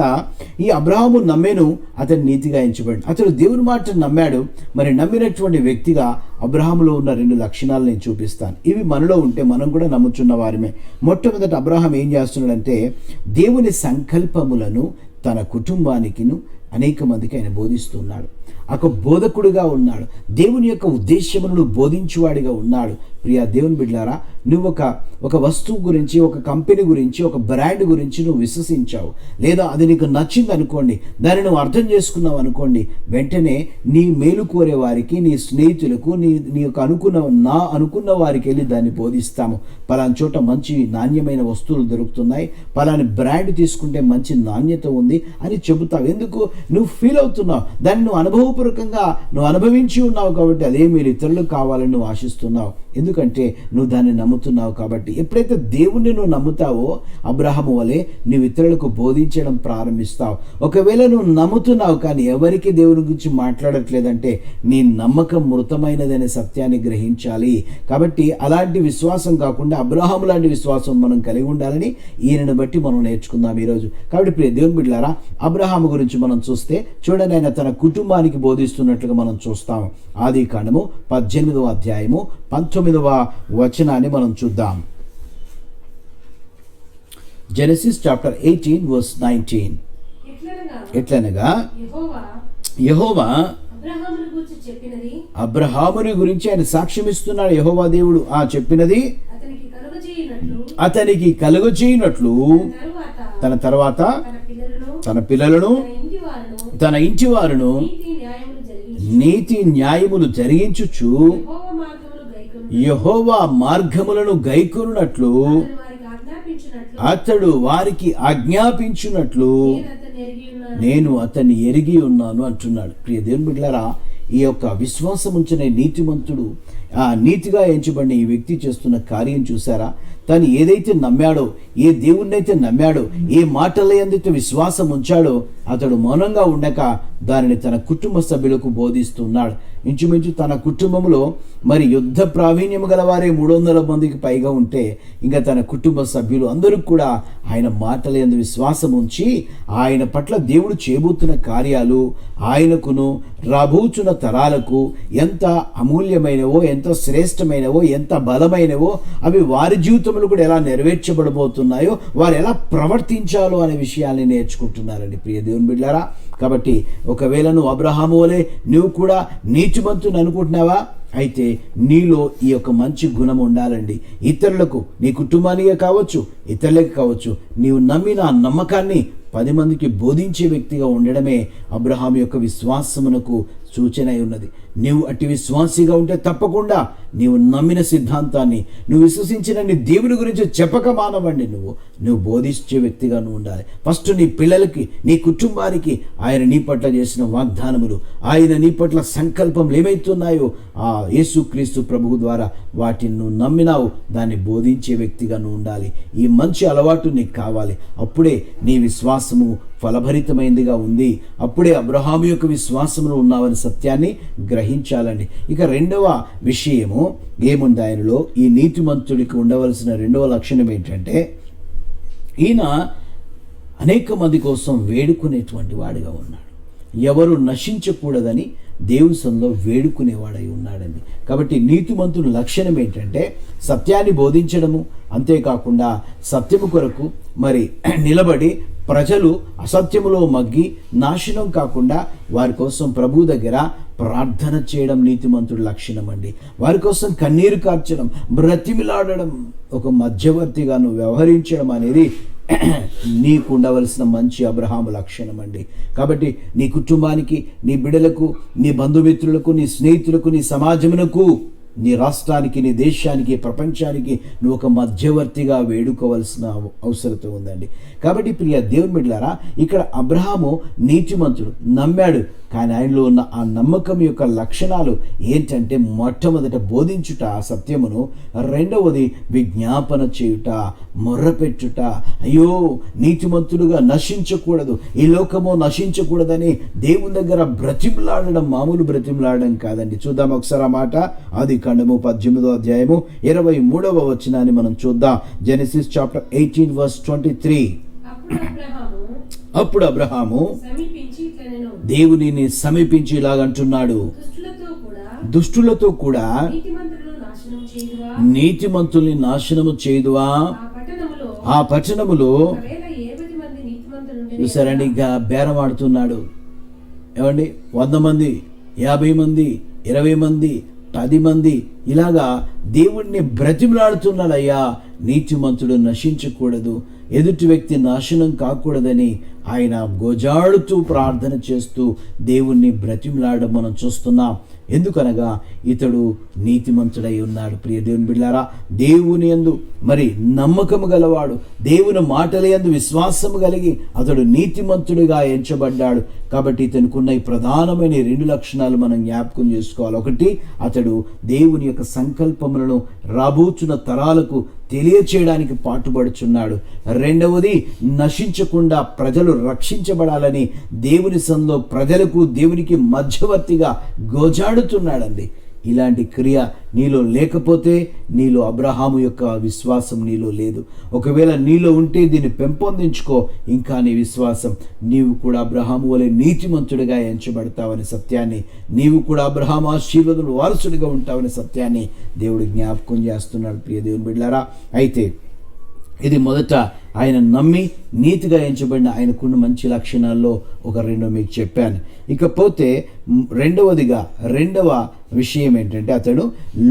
ఈ అబ్రహాము నమ్మెను, అతను నీతిగా ఎంచబడి, అతడు దేవుని మాట నమ్మాడు. మరి నమ్మినటువంటి వ్యక్తిగా అబ్రహాములో ఉన్న 2 లక్షణాలు నేను చూపిస్తాను. ఇవి మనలో ఉంటే మనం కూడా నమ్ముచున్న వారిమే. మొట్టమొదట అబ్రహాం ఏం చేస్తున్నాడంటే దేవుని సంకల్పములను తన కుటుంబానికిను అనేక మందికి ఆయన బోధిస్తున్నాడు. ఒక బోధకుడిగా ఉన్నాడు, దేవుని యొక్క ఉద్దేశములను బోధించువాడిగా ఉన్నాడు. ప్రియా దేవుని బిడ్డలారా, నువ్వు ఒక వస్తువు గురించి, ఒక కంపెనీ గురించి, ఒక బ్రాండ్ గురించి నువ్వు విశ్వసించావు, లేదా అది నీకు నచ్చింది అనుకోండి, దాన్ని నువ్వు అర్థం చేసుకున్నావు అనుకోండి, వెంటనే నీ మేలు కోరే వారికి, నీ స్నేహితులకు, నీ యొక్క అనుకున్న వారికి వెళ్ళి దాన్ని బోధిస్తాము. పలాని చోట మంచి నాణ్యమైన వస్తువులు దొరుకుతున్నాయి, పలాని బ్రాండ్ తీసుకుంటే మంచి నాణ్యత ఉంది అని చెబుతావు. ఎందుకు? నువ్వు ఫీల్ అవుతున్నావు, దాన్ని నువ్వు అనుభవపూర్వకంగా నువ్వు అనుభవించి ఉన్నావు కాబట్టి అదే మీరు ఇతరులకు కావాలని నువ్వు ఆశిస్తున్నావు. ఎందుకంటే నువ్వు దాన్ని నమ్ముతున్నావు కాబట్టి. ఎప్పుడైతే దేవుణ్ణి నువ్వు నమ్ముతావో అబ్రహాము వలె నువ్వు ఇతరులకు బోధించడం ప్రారంభిస్తావు. ఒకవేళ నువ్వు నమ్ముతున్నావు కానీ ఎవరికి దేవుని గురించి మాట్లాడట్లేదంటే నీ నమ్మకం మృతమైనదనే సత్యాన్ని గ్రహించాలి. కాబట్టి అలాంటి విశ్వాసం కాకుండా అబ్రహాము లాంటి విశ్వాసం మనం కలిగి ఉండాలని ఈయనను బట్టి మనం నేర్చుకుందాం ఈరోజు. కాబట్టి ప్రియ దేవుని బిడ్డలారా, అబ్రహాము గురించి మనం చూస్తే చూడండి, ఆయన తన కుటుంబానికి బోధిస్తున్నట్లుగా మనం చూస్తాం. ఆదికాండము 18వ అధ్యాయము 19వ వచనాన్ని మనం చూద్దాం. Genesis chapter 18 verse 19. ఎట్లనగా యెహోవా అబ్రహాముని గురించి ఆయన సాక్ష్యం ఇస్తున్నాడు. యెహోవా దేవుడు చెప్పినది అతనికి కలుగజేయునట్లు తన తర్వాత తన పిల్లలను తన ఇంటి వారును నీతి న్యాయములు జరిగించుచు యెహోవా మార్గములను గైకొనున్నట్లు అతడు వారికి ఆజ్ఞాపించున్నట్లు నేను అతన్ని ఎరిగి ఉన్నాను అంటున్నాడు. ప్రియ దేవుని బిడ్డలారా, ఈ యొక్క విశ్వాసం ఉంచిన నీతిమంతుడు, నీతిగా ఎంచబడిన ఈ వ్యక్తి చేస్తున్న కార్యం చూసారా? తను ఏదైతే నమ్మాడో, ఏ దేవుణ్ణైతే నమ్మాడో, ఏ మాటల యందు విశ్వాసం ఉంచాడో అతడు మౌనంగా ఉండక దానిని తన కుటుంబ సభ్యులకు బోధిస్తున్నాడు. ఇంచుమించు తన కుటుంబంలో మరి యుద్ధ ప్రావీణ్యం గలవారే 300 మందికి పైగా ఉంటే ఇంకా తన కుటుంబ సభ్యులు అందరూ కూడా ఆయన మాటల యందు విశ్వాసం ఉంచి ఆయన పట్ల దేవుడు చేయబోతున్న కార్యాలు ఆయనకును రాబోతున్న తరాలకు ఎంత అమూల్యమైనవో, ఎంత శ్రేష్టమైనవో, ఎంత బలమైనవో, అవి వారి జీవితంలో కూడా ఎలా నెరవేర్చబడబోతున్నాయో, వారు ఎలా ప్రవర్తించాలో అనే విషయాన్ని నేర్చుకుంటున్నారండి ప్రియ దేవుని బిడ్డలారా. కాబట్టి ఒకవేళ నువ్వు అబ్రహాము వలె నువ్వు కూడా నీతిమంతుని అనుకుంటున్నావా? అయితే నీలో ఈ యొక్క మంచి గుణం ఉండాలండి. ఇతరులకు, నీ కుటుంబానికే కావచ్చు, ఇతరులకి కావచ్చు, నీవు నమ్మిన ఆ నమ్మకాన్ని 10 మందికి బోధించే వ్యక్తిగా ఉండడమే అబ్రహాము యొక్క విశ్వాసమునకు సూచన అయి ఉన్నది. నీవు అట్టి విశ్వాసిగా ఉంటే తప్పకుండా నీవు నమ్మిన సిద్ధాంతాన్ని, నువ్వు విశ్వసించిన నీ దేవుని గురించి చెప్పక మానవండి. నువ్వు బోధించే వ్యక్తిగా నువ్వు ఉండాలి. ఫస్ట్ నీ పిల్లలకి, నీ కుటుంబానికి ఆయన నీ పట్ల చేసిన వాగ్దానములు, ఆయన నీ పట్ల సంకల్పములు ఏమైతున్నాయో ఆ యేసుక్రీస్తు ప్రభువు ద్వారా వాటిని నువ్వు నమ్మినావు, దాన్ని బోధించే వ్యక్తిగా నువ్వు ఉండాలి. ఈ మంచి అలవాటు నీకు కావాలి. అప్పుడే నీ విశ్వాసము ఫలభరితమైందిగా ఉంది. అప్పుడే అబ్రహాము యొక్క విశ్వాసంలో ఉన్నావని సత్యాన్ని గ్రహించాలండి. ఇక రెండవ విషయము ఏముంది ఆయనలో? ఈ నీతిమంతుడికి ఉండవలసిన రెండవ లక్షణం ఏంటంటే ఈయన అనేక మంది కోసం వేడుకునేటువంటి వాడిగా ఉన్నాడు. ఎవరు నశించకూడదని దేవుని సన్నిధిలో వేడుకునేవాడై ఉన్నాడండి. కాబట్టి నీతిమంతుని లక్షణం ఏంటంటే సత్యాన్ని బోధించడము, అంతేకాకుండా సత్యము కొరకు మరి నిలబడి ప్రజలు అసత్యములో మగ్గి నాశనం కాకుండా వారి కోసం ప్రభు దగ్గర ప్రార్థన చేయడం నీతిమంతుడి లక్షణం అండి. వారి కోసం కన్నీరు కార్చడం, బ్రతిమిలాడడం, ఒక మధ్యవర్తిగా నువ్వు వ్యవహరించడం అనేది నీకు ఉండవలసిన మంచి అబ్రహాము లక్షణం అండి. కాబట్టి నీ కుటుంబానికి, నీ బిడ్డలకు, నీ బంధుమిత్రులకు, నీ స్నేహితులకు, నీ సమాజమునకు, నీ రాష్ట్రానికి, నీ దేశానికి, ప్రపంచానికి నువ్వు ఒక మధ్యవర్తిగా వేడుకోవాల్సిన అవసరం ఉందండి. కాబట్టి ప్రియ దేవుని బిడ్డలారా, ఇక్కడ అబ్రహాము నీతిమంతుడు, నమ్మాడు. కానీ ఆయనలో ఉన్న ఆ నమ్మకం యొక్క లక్షణాలు ఏంటంటే మొట్టమొదట బోధించుట ఆ సత్యమును, రెండవది విజ్ఞాపన చేయుట, మొర్రపెట్టుట. అయ్యో నీతిమంతులుగా నశించకూడదు, ఈ లోకము నశించకూడదని దేవుని దగ్గర బ్రతిమలాడడం మామూలు బ్రతిమలాడడం కాదండి. చూద్దాం ఒకసారి ఆ మాట. ఆదికాండము 18వ అధ్యాయము 23వ వచనాన్ని మనం చూద్దాం. Genesis chapter 18 verse 23. అప్పుడు అబ్రహాము దేవునిని సమీపించి ఇలాగంటున్నాడు, దుష్టులతో కూడా నీతిమంతుల్ని నాశనము చేయుదువా? ఆ పట్టణములో చూసారండి, ఇంకా బేరం ఆడుతున్నాడు. ఏమండి, 100 మంది, 50 మంది, 20 మంది, 10 మంది ఇలాగా దేవుణ్ణి బ్రతిమలాడుతున్నాడయ్యా, నీతిమంతుడు నశించకూడదు, ఎదుటి వ్యక్తి నాశనం కాకూడదని ఆయన గోజాడుతూ ప్రార్థన చేస్తూ దేవుణ్ణి బ్రతిమలాడడం మనం చూస్తున్నాం. ఎందుకనగా ఇతడు నీతిమంతుడై ఉన్నాడు. ప్రియ దేవుని బిడ్డలారా, దేవుని యందు మరి నమ్మకము గలవాడు, దేవుని మాటల యందు విశ్వాసము కలిగి అతడు నీతిమంతుడిగా ఎంచబడ్డాడు. కాబట్టి ఇతనుకున్న ఈ ప్రధానమైన 2 లక్షణాలు మనం జ్ఞాపకం చేసుకోవాలి. ఒకటి, అతడు దేవుని యొక్క సంకల్పములను రాబోచున్న తరాలకు తెలియచేయడానికి పాటుపడుచున్నాడు. రెండవది, నశించకుండా ప్రజలు రక్షించబడాలని దేవుని సంలో ప్రజలకు దేవునికి మధ్యవర్తిగా గోజాడుతున్నాడండి. ఇలాంటి క్రియ నీలో లేకపోతే నీలో అబ్రహాము యొక్క విశ్వాసం నీలో లేదు. ఒకవేళ నీలో ఉంటే దీన్ని పెంపొందించుకో, ఇంకా నీ విశ్వాసం, నీవు కూడా అబ్రహాము వలె నీతిమంతుడిగా ఎంచబడతావనే సత్యాన్ని, నీవు కూడా అబ్రహాము ఆశీర్వాదం వారసుడిగా ఉంటావనే సత్యాన్ని దేవుడు జ్ఞాపకం చేస్తున్నాడు. ప్రియ దేవుని బిడ్డలారా, అయితే ఇది మొదట ఆయన నమ్మి నీతిగా ఎంచబడిన ఆయనకున్న మంచి లక్షణాల్లో ఒక 2 మీకు చెప్పాను. ఇకపోతే రెండవ విషయం ఏంటంటే అతడు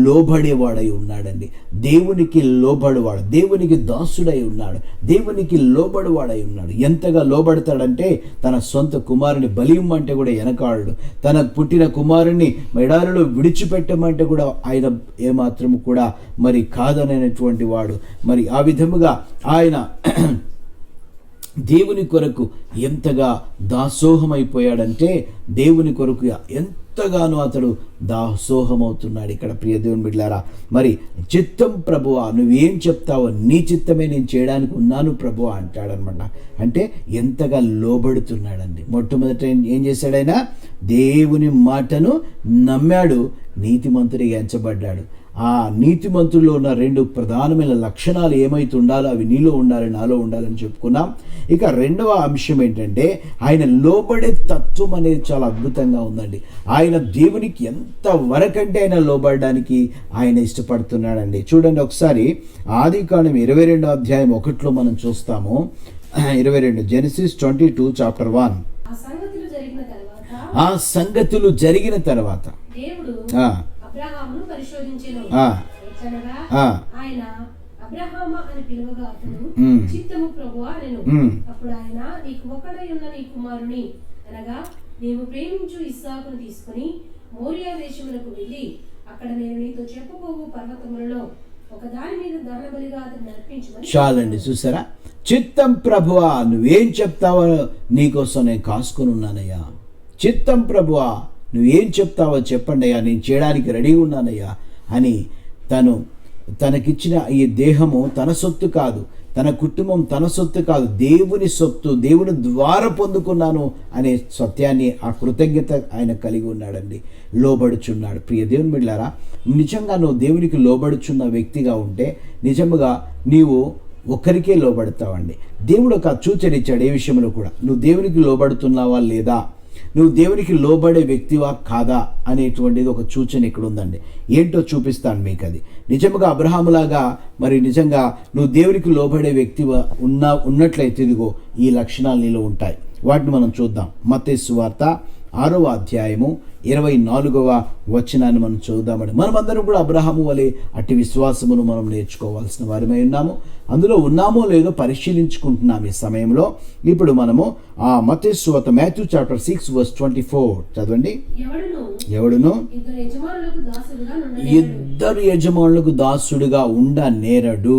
లోబడేవాడై ఉన్నాడండి. దేవునికి లోబడేవాడు, దేవునికి దాసుడై ఉన్నాడు, దేవునికి లోబడేవాడై ఉన్నాడు. ఎంతగా లోబడతాడంటే తన సొంత కుమారుని బలి ఇమ్మంటే కూడా వెనకాడు, తన పుట్టిన కుమారుని ఎడారిలో విడిచిపెట్టమంటే కూడా ఆయన ఏమాత్రము కూడా మరి కాదనేటువంటి వాడు. మరి ఆ విధముగా ఆయన దేవుని కొరకు ఎంతగా దాసోహమైపోయాడంటే దేవుని కొరకు ఎంతగానో అతడు దాసోహమవుతున్నాడు. ఇక్కడ ప్రియ దేవుని బిడ్డలారా, మరి చిత్తం ప్రభువా, నువ్వేం చెప్తావో నీ చిత్తమే నేను చేయడానికి ఉన్నాను ప్రభువా అంటాడనమాట. అంటే ఎంతగా లోబడుతున్నాడండి. మొట్టమొదట ఏం చేశాడైనా దేవుని మాటను నమ్మాడు, నీతిమంతుడిగా ఎంచబడ్డాడు. ఆ నీతిమంతుల్లో ఉన్న 2 ప్రధానమైన లక్షణాలు ఏమైతే ఉండాలో అవి నీలో ఉండాలి, నాలో ఉండాలని చెప్పుకున్నాం. ఇక రెండవ అంశం ఏంటంటే ఆయన లోబడే తత్వం అనేది చాలా అద్భుతంగా ఉందండి. ఆయన దేవునికి ఎంత వరకంటే ఆయన లోబడడానికి ఆయన ఇష్టపడుతున్నాడండి. చూడండి ఒకసారి ఆదికాండం 22వ అధ్యాయం 1లో మనం చూస్తాము. 22 జెనసిస్ 22 చాప్టర్ 1. ఆ సంగతులు జరిగిన తర్వాత దేవుడు అబ్రహామును పరిశోధించెను. ఆయన అబ్రహామా అని పిలువగా అతడు చిత్తము ప్రభువా అనెను. అప్పుడు ఆయన, నీకు ఒక్కడై ఉన్న నీ కుమారుని అనగా నీవు ప్రేమించు ఇస్సాకును తీసుకుని మోరియా దేశములకు వెళ్ళి అక్కడ నేను నీతో చెప్పబోవు పర్వతములలో ఒక దాని మీద దహనబలిగా అతన్ని అర్పించమని. చాలండి, చూసారా? చిత్తం ప్రభువా, నువ్వేం చెప్తావో నీకోసం నేను కాసుకొని ఉన్నానయ్యా. చిత్తం ప్రభువా, నువ్వేం చెప్తావో చెప్పండి అయ్యా, నేను చేయడానికి రెడీగా ఉన్నానయ్యా అని తనకిచ్చిన ఈ దేహము తన సొత్తు కాదు, తన కుటుంబం తన సొత్తు కాదు, దేవుని సొత్తు, దేవుని ద్వారా పొందుకున్నాను అనే సత్యాన్ని, ఆ కృతజ్ఞత ఆయన కలిగి ఉన్నాడండి. లోబడుచున్నాడు. ప్రియ దేవుని బిడ్డలారా, నిజంగా నువ్వు దేవునికి లోబడుచున్న వ్యక్తిగా ఉంటే నిజముగా నీవు ఒక్కరికే లోబడతావండి. దేవుడు ఒక సూచన ఇచ్చాడు ఏ విషయంలో కూడా. నువ్వు దేవునికి లోబడుతున్నావా లేదా, నువ్వు దేవునికి లోబడే వ్యక్తివా కాదా అనేటువంటిది ఒక సూచన ఇక్కడ ఉందండి. ఏంటో చూపిస్తాను మీకు. అది నిజంగా అబ్రహాములాగా మరి నిజంగా నువ్వు దేవునికి లోబడే వ్యక్తివా ఉన్నట్లయితే ఇదిగో ఈ లక్షణాలు నీలో ఉంటాయి. వాటిని మనం చూద్దాం. మత్తయి సువార్త 6వ అధ్యాయము 24వ వచనాన్ని మనం చూద్దామండి. మనమందరం కూడా అబ్రహాము వలె అట్టి విశ్వాసమును మనం నేర్చుకోవాల్సిన వారిమై ఉన్నాము. అందులో ఉన్నామో లేదో పరిశీలించుకుంటున్నాం ఈ సమయంలో. ఇప్పుడు మనము ఆ మత్తయి సువార్త మాథ్యూ చాప్టర్ 6:24 చదవండి. ఎవడును ఇద్దరు యజమానులకు దాసుడుగా ఉండనేరడు.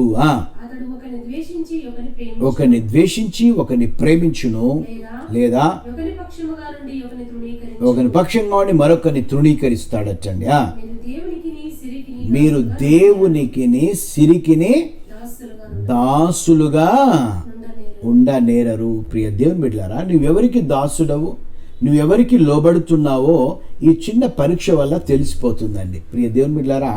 ఒకని ద్వేషించి ఒకని ప్రేమించును, లేదా ఒకని పక్షంగా ఉండి మరొకని తృణీకరిస్తాడటండి. మీరు దేవునికిని సిరికిని దాసులుగా ఉండనేరరు. ప్రియ దేవుని బిడ్డలారా, నువ్వెవరికి దాసుడవు, నువ్వెవరికి లోబడుతున్నావో ఈ చిన్న పరీక్ష వల్ల తెలిసిపోతుందండి. ప్రియ దేవుని బిడ్డలారా,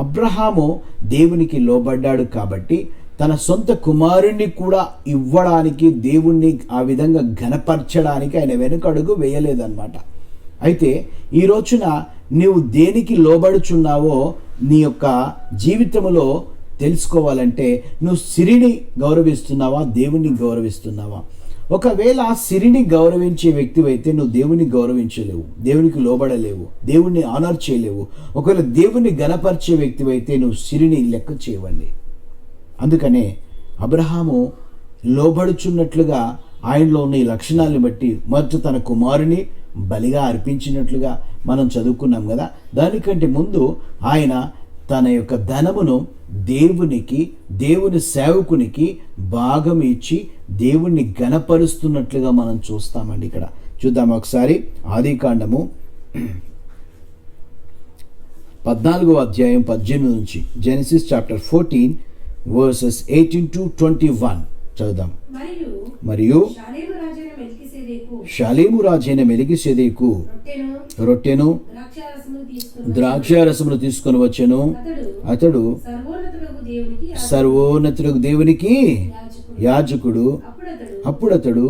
అబ్రహాము దేవునికి లోబడ్డాడు కాబట్టి తన సొంత కుమారుణ్ణి కూడా ఇవ్వడానికి, దేవుణ్ణి ఆ విధంగా ఘనపరచడానికి ఆయన వెనుకడుగు వేయలేదన్నమాట. అయితే ఈ రోజున నీవు దేనికి లోబడుచున్నావో నీ యొక్క జీవితంలో తెలుసుకోవాలంటే నువ్వు సిరిని గౌరవిస్తున్నావా, దేవుణ్ణి గౌరవిస్తున్నావా? ఒకవేళ సిరిని గౌరవించే వ్యక్తివైతే నువ్వు దేవుని గౌరవించలేవు, దేవునికి లోబడలేవు, దేవుణ్ణి ఆనర్ చేయలేవు. ఒకవేళ దేవుణ్ణి గణపరిచే వ్యక్తివైతే నువ్వు సిరిని లెక్క చేయవండి. అందుకనే అబ్రహాము లోబడుచున్నట్లుగా ఆయనలో ఉన్న ఈ లక్షణాలను బట్టి మొదట తన కుమారుని బలిగా అర్పించినట్లుగా మనం చదువుకున్నాం కదా. దానికంటే ముందు ఆయన తన యొక్క ధనమును దేవుని సేవకునికి భాగం ఇచ్చి దేవుణ్ణి గణపరుస్తున్నట్లుగా మనం చూస్తామండి. ఇక్కడ చూద్దాం ఒకసారి. ఆదికాండము 14వ అధ్యాయం 18 నుంచి, జెనసిస్ చాప్టర్ 14 వర్సెస్ 18 to 21 చదువుదాం. మరియు షాలేము రాజైన మెలికిసెదెకు రొట్టెను ద్రాక్షారసమును తీసుకొని వచ్చెను. అతడు సర్వోన్నతులకు దేవునికి యాజకుడు. అప్పుడు అతడు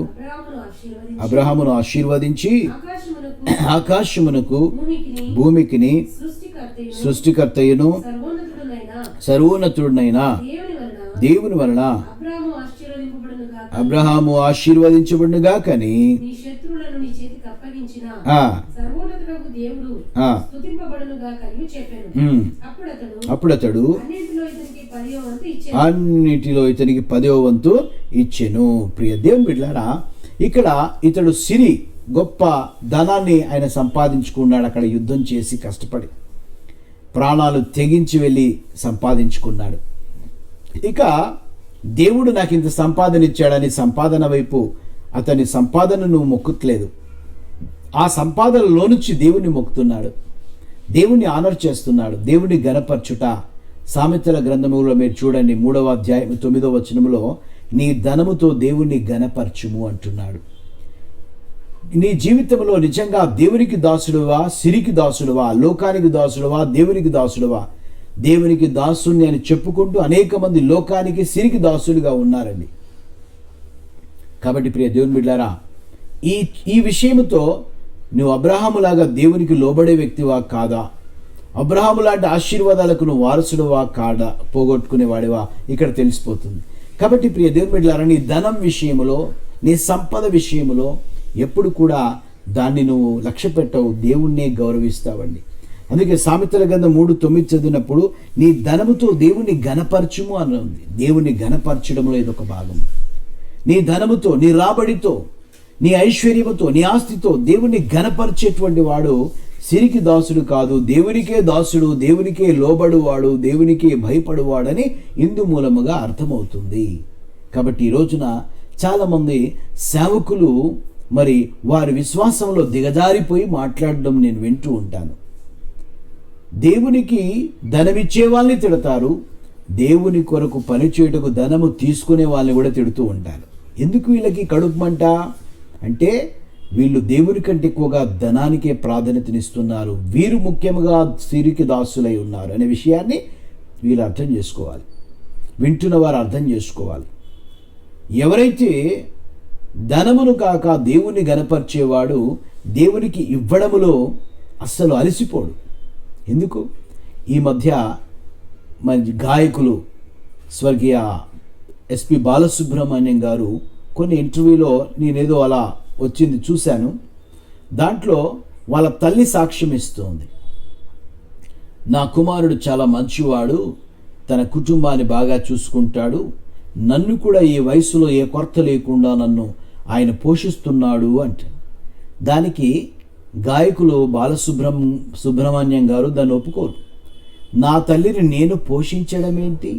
అబ్రహామును ఆశీర్వదించి ఆకాశమునకు భూమికిని సృష్టికర్తయును సర్వోన్నతుడైన దేవుని వలన అబ్రహాము ఆశీర్వదించబడునుగా కని అప్పుడు అతడు అన్నిటిలో ఇతనికి 10వ వంతు ఇచ్చెను. ప్రియ దేవుని బిడ్డలారా, ఇక్కడ ఇతడు సిరి గొప్ప ధనాన్ని ఆయన సంపాదించుకున్నాడు. అక్కడ యుద్ధం చేసి కష్టపడి ప్రాణాలు తెగించి వెళ్ళి సంపాదించుకున్నాడు. ఇక దేవుడు నాకు ఇంత సంపాదన ఇచ్చాడని సంపాదన వైపు అతని సంపాదనను మొక్కుట్లేదు. ఆ సంపాదనలో నుంచి దేవుణ్ణి మొక్కుతున్నాడు, దేవుణ్ణి ఆనర్ చేస్తున్నాడు, దేవుని గణపరచుట. సామెతల గ్రంథములో మీరు చూడండి 3వ అధ్యాయం 9వ వచనములో నీ ధనముతో దేవుణ్ణి గణపరచుము అంటున్నాడు. నీ జీవితంలో నిజంగా దేవునికి దాసుడువా, సిరికి దాసుడువా, లోకానికి దాసుడువా, దేవునికి దాసుడువా? దేవునికి దాసుని అని చెప్పుకుంటూ అనేక మంది లోకానికి సిరికి దాసులుగా ఉన్నారండి. కాబట్టి ప్రియ దేవుని బిడ్డలారా, ఈ విషయముతో నువ్వు అబ్రహాములాగా దేవునికి లోబడే వ్యక్తివా కాదా? అబ్రహాము లాంటి ఆశీర్వాదాలకు నువ్వు వారసుడువా కాదా, పోగొట్టుకునేవాడివా ఇక్కడ తెలిసిపోతుంది. కాబట్టి ప్రియ దేవుని బిడ్డలారా, నీ ధనం విషయంలో, నీ సంపద విషయంలో ఎప్పుడు కూడా దాన్ని నువ్వు లక్ష్య పెట్టవు, దేవుణ్ణే గౌరవిస్తావండి. అందుకే సామెతల గ్రంథం 3:9 చదివినప్పుడు నీ ధనముతో దేవుణ్ణి ఘనపరచుము అని ఉంది. దేవుణ్ణి ఘనపరచడంలో ఇదొక భాగం. నీ ధనముతో, నీ రాబడితో, నీ ఐశ్వర్యముతో, నీ ఆస్తితో దేవుణ్ణి ఘనపరిచేటువంటి వాడు సిరికి దాసుడు కాదు, దేవునికే దాసుడు, దేవునికే లోబడువాడు, దేవునికే భయపడువాడని ఇందు మూలముగా అర్థమవుతుంది. కాబట్టి ఈ రోజున చాలామంది సేవకులు మరి వారి విశ్వాసంలో దిగజారిపోయి మాట్లాడడం నేను వింటూ ఉంటాను. దేవునికి ధనమిచ్చే వాళ్ళని తిడతారు, దేవుని కొరకు పనిచేయుటకు ధనము తీసుకునే వాళ్ళని కూడా తిడుతూ ఉంటారు. ఎందుకు వీళ్ళకి కడుపుమంట అంటే వీళ్ళు దేవుని కంటే ఎక్కువగా ధనానికే ప్రాధాన్యతనిస్తున్నారు, వీరు ముఖ్యంగా సిరికి దాసులై ఉన్నారు అనే విషయాన్ని వీళ్ళు అర్థం చేసుకోవాలి, వింటున్న వారు అర్థం చేసుకోవాలి. ఎవరైతే ధనమును కాక దేవుని గణపరిచేవాడు దేవునికి ఇవ్వడములో అస్సలు అలసిపోడు. ఎందుకు? ఈ మధ్య మంచి గాయకులు స్వర్గీయ ఎస్పి బాలసుబ్రహ్మణ్యం గారు కొన్ని ఇంటర్వ్యూలో నేనేదో అలా వచ్చింది చూశాను. దాంట్లో వాళ్ళ తల్లి సాక్ష్యం ఇస్తోంది. నా కుమారుడు చాలా మంచివాడు, తన కుటుంబాన్ని బాగా చూసుకుంటాడు, నన్ను కూడా ఈ వయసులో ఏ కొరత లేకుండా నన్ను ఆయన పోషిస్తున్నాడు అంటే, దానికి గాయకులు సుబ్రహ్మణ్యం గారు దాన్ని ఒప్పుకోరు. నా తల్లిని నేను పోషించడం ఏంటి,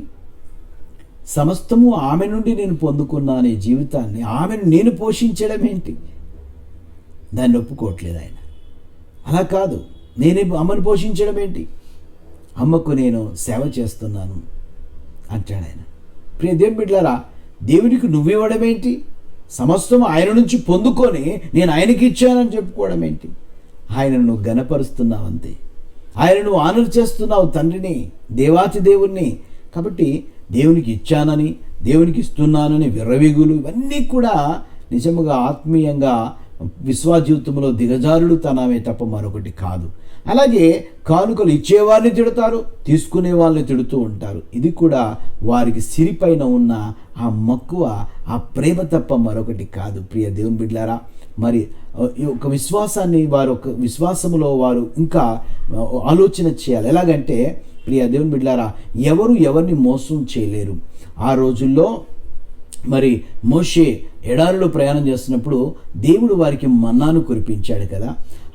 సమస్తము ఆమె నుండి నేను పొందుకున్నాను ఈ జీవితాన్ని, ఆమెను నేను పోషించడం ఏంటి, దాన్ని ఒప్పుకోవట్లేదు ఆయన. అలా కాదు, నేనే అమ్మను పోషించడం ఏంటి, అమ్మకు నేను సేవ చేస్తున్నాను అంటాడు ఆయన. ప్రియ దేవుని బిడ్డలారా, దేవునికి నువ్వివ్వడం ఏంటి, సమస్తం ఆయన నుంచి పొందుకొని నేను ఆయనకి ఇచ్చానని చెప్పుకోవడం ఏంటి? ఆయనను నువ్వు ఘనపరుస్తున్నావు అంతే, ఆయన నువ్వు ఆనర్ చేస్తున్నావు తండ్రిని, దేవాతి దేవుణ్ణి. కాబట్టి దేవునికి ఇచ్చానని, దేవునికి ఇస్తున్నానని విర్రవీగులు ఇవన్నీ కూడా నిజముగా ఆత్మీయంగా విశ్వాస జీవితంలో దిగజారుడు తనమే తప్ప మరొకటి కాదు. అలాగే కానుకలు ఇచ్చేవారిని తిడతారు, తీసుకునే వాళ్ళని తిడుతూ ఉంటారు. ఇది కూడా వారికి సిరిపైన ఉన్న ఆ మక్కువ, ఆ ప్రేమ తప్ప మరొకటి కాదు. ప్రియ దేవుని బిడ్డలారా, మరి ఈ యొక్క విశ్వాసాన్ని వారు ఒక విశ్వాసములో వారు ఇంకా ఆలోచన చేయాలి. ఎలాగంటే ప్రియ దేవుని బిడ్డలారా, ఎవరు ఎవరిని మోసం చేయలేరు. ఆ రోజుల్లో మరి మోషే ఎడారిలో ప్రయాణం చేస్తున్నప్పుడు దేవుడు వారికి మన్నాను కురిపించాడు కదా.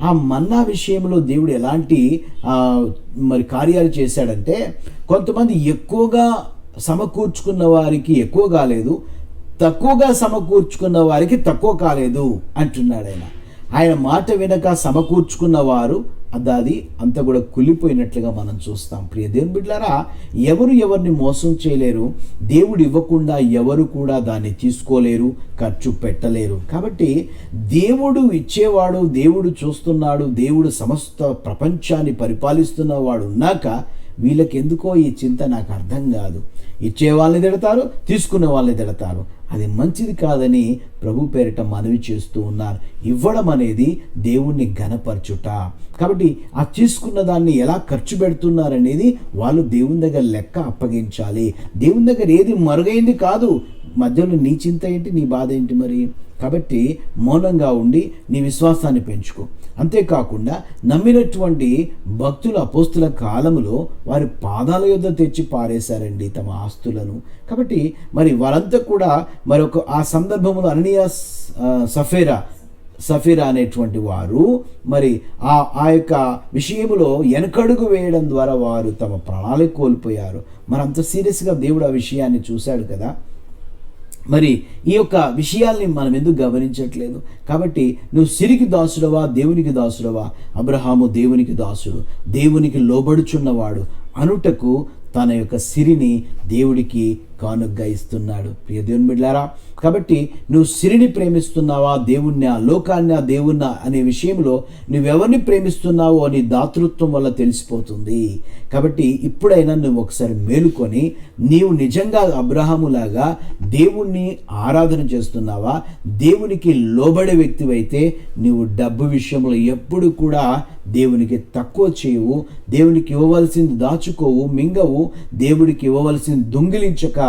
ఆ మన్నా విషయంలో దేవుడు ఎలాంటి మరి కార్యాలు చేశాడంటే, కొంతమంది ఎక్కువగా సమకూర్చుకున్న వారికి ఎక్కువ కాలేదు, తక్కువగా సమకూర్చుకున్న వారికి తక్కువ కాలేదు అంటున్నాడు ఆయన. ఆయన మాట వినక సమకూర్చుకున్న వారు అది అంతా కూడా కులిపోయినట్లుగా మనం చూస్తాం. ప్రియ దేవుని బిడ్డలారా, ఎవరు ఎవరిని మోసం చేయలేరు. దేవుడు ఇవ్వకుండా ఎవరు కూడా దాన్ని తీసుకోలేరు, ఖర్చు పెట్టలేరు. కాబట్టి దేవుడు ఇచ్చేవాడు, దేవుడు చూస్తున్నాడు, దేవుడు సమస్త ప్రపంచాన్ని పరిపాలిస్తున్నవాడు ఉన్నాక వీళ్ళకి ఎందుకో ఈ చింత నాకు అర్థం కాదు. ఇచ్చే వాళ్ళని తిడతారు, తీసుకునే వాళ్ళని తిడతారు. అది మంచిది కాదని ప్రభు పేరిట మనవి చేస్తూ ఉన్నారు. ఇవ్వడం అనేది దేవుణ్ణి ఘనపరచుట. కాబట్టి ఆ తీసుకున్న దాన్ని ఎలా ఖర్చు పెడుతున్నారనేది వాళ్ళు దేవుని దగ్గర లెక్క అప్పగించాలి. దేవుని దగ్గర ఏది మరుగైంది కాదు. మధ్యలో నీ చింత ఏంటి, నీ బాధ ఏంటి మరి? కాబట్టి మౌనంగా ఉండి నీ విశ్వాసాన్ని పెంచుకో. అంతేకాకుండా నమ్మినటువంటి భక్తుల అపోస్తుల కాలములో వారి పాదాల యొద్ద తెచ్చి పారేశారండి తమ ఆస్తులను. కాబట్టి మరి వారంతా కూడా మరొక ఆ సందర్భంలో అననీయ సఫీరా అనేటువంటి వారు మరి ఆ యొక్క విషయంలో వెనకడుగు వేయడం ద్వారా వారు తమ ప్రాణాలు కోల్పోయారు. మరి అంత సీరియస్గా దేవుడు ఆ విషయాన్ని చూశాడు కదా. మరి ఈ యొక్క విషయాల్ని మనం ఎందుకు గమనించట్లేదు? కాబట్టి నువ్వు సిరికి దాసుడవా, దేవునికి దాసుడవా? అబ్రహాము దేవునికి దాసుడు, దేవునికి లోబడుచున్నవాడు అనుటకు తన యొక్క సిరిని దేవుడికి కానుగ్గా ఇస్తున్నాడు. ప్రియ దేవుని బిడ్డలారా, కాబట్టి నువ్వు సిరిని ప్రేమిస్తున్నావా, దేవుణ్ణి, లోకాన్ని, దేవుణ్ణి అనే విషయంలో నువ్వెవరిని ప్రేమిస్తున్నావో నీ దాతృత్వం వల్ల తెలిసిపోతుంది. కాబట్టి ఇప్పుడైనా నువ్వు ఒకసారి మేలుకొని నీవు నిజంగా అబ్రహాములాగా దేవుణ్ణి ఆరాధన చేస్తున్నావా, దేవునికి లోబడే వ్యక్తివైతే నువ్వు డబ్బు విషయంలో ఎప్పుడు కూడా దేవునికి తక్కువ చేయవు, దేవునికి ఇవ్వవలసింది దాచుకోవు, మింగవు, దేవుడికి ఇవ్వవలసింది దొంగిలించక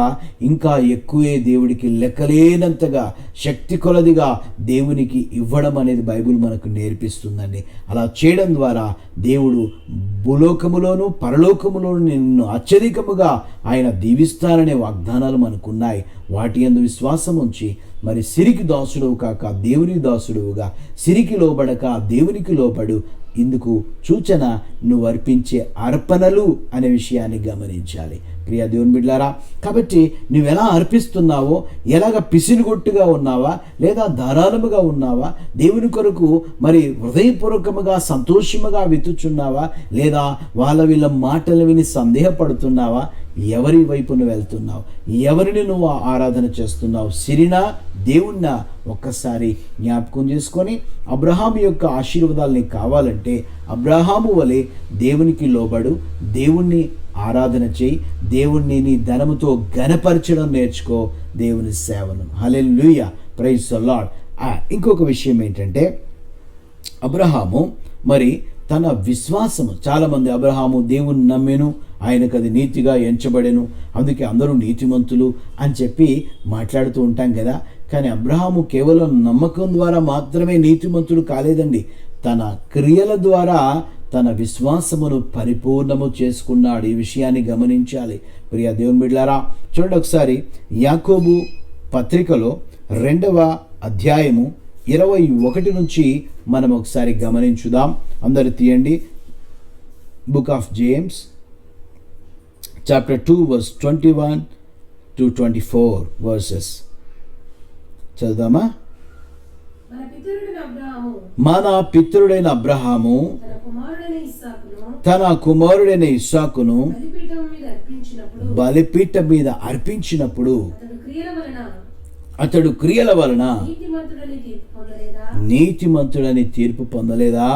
ఇంకా ఎక్కువే దేవుడికి లెక్కలేనంతగా శక్తి కొలదిగా దేవునికి ఇవ్వడం అనేది బైబిల్ మనకు నేర్పిస్తుందండి. అలా చేయడం ద్వారా దేవుడు భూలోకములోను పరలోకములోను నిన్ను అత్యధికముగా ఆయన దీవిస్తారనే వాగ్దానాలు మనకున్నాయి. వాటి యందు విశ్వాసం ఉంచి మరి సిరికి దాసుడవు కాక దేవునికి దాసుడువుగా, సిరికి లోబడక దేవునికి లోబడు. ఇందుకు సూచన నువ్వు అర్పించే అర్పణలు అనే విషయాన్ని గమనించాలి. ప్రియ దేవుని బిడ్డలారా, కాబట్టి నువ్వు ఎలా అర్పిస్తున్నావో, ఎలాగ పిసినుగొట్టుగా ఉన్నావా లేదా ధారాళముగా ఉన్నావా, దేవుని కొరకు మరి హృదయపూర్వకముగా సంతోషముగా విత్తుచున్నావా లేదా వీళ్ళ మాటలు విని సందేహపడుతున్నావా? ఎవరి వైపును వెళ్తున్నావు? ఎవరిని నువ్వు ఆరాధన చేస్తున్నావు? సిరినా దేవుణ్ణా? ఒక్కసారి జ్ఞాపకం చేసుకొని అబ్రహాము యొక్క ఆశీర్వాదాలు నీకు కావాలంటే అబ్రహాము వలె దేవునికి లోబడు, దేవుణ్ణి ఆరాధన చేయి, దేవుణ్ణి నీ ధనముతో ఘనపరచడం నేర్చుకో, దేవుని సేవను. హల్లెలూయా, ప్రైజ్ ది లార్డ్. ఇంకొక విషయం ఏంటంటే అబ్రహాము మరి తన విశ్వాసము, చాలామంది అబ్రహాము దేవుని నమ్మెను, ఆయనకు అది నీతిగా ఎంచబడెను, అందుకే అందరూ నీతిమంతులు అని చెప్పి మాట్లాడుతూ ఉంటాం కదా. కానీ అబ్రహాము కేవలం నమ్మకం ద్వారా మాత్రమే నీతిమంతుడు కాలేదండి, తన క్రియల ద్వారా తన విశ్వాసమును పరిపూర్ణము చేసుకున్నాడు. ఈ విషయాన్ని గమనించాలి. ప్రియ దేవుని బిడ్డలారా, చూడండి ఒకసారి యాకోబు పత్రికలో 2వ అధ్యాయము 21 నుంచి మనం ఒకసారి గమనించుదాం. అందరు తీయండి. Book of James chapter 2 verse 21 to 24 verses చదువుదామా? మన పితరుడైన అబ్రహాము తన కుమారుడైన ఇస్సాకును బలిపీఠం మీద అర్పించినప్పుడు అతడు క్రియల వలన నీతిమంతుడని తీర్పు పొందలేదా?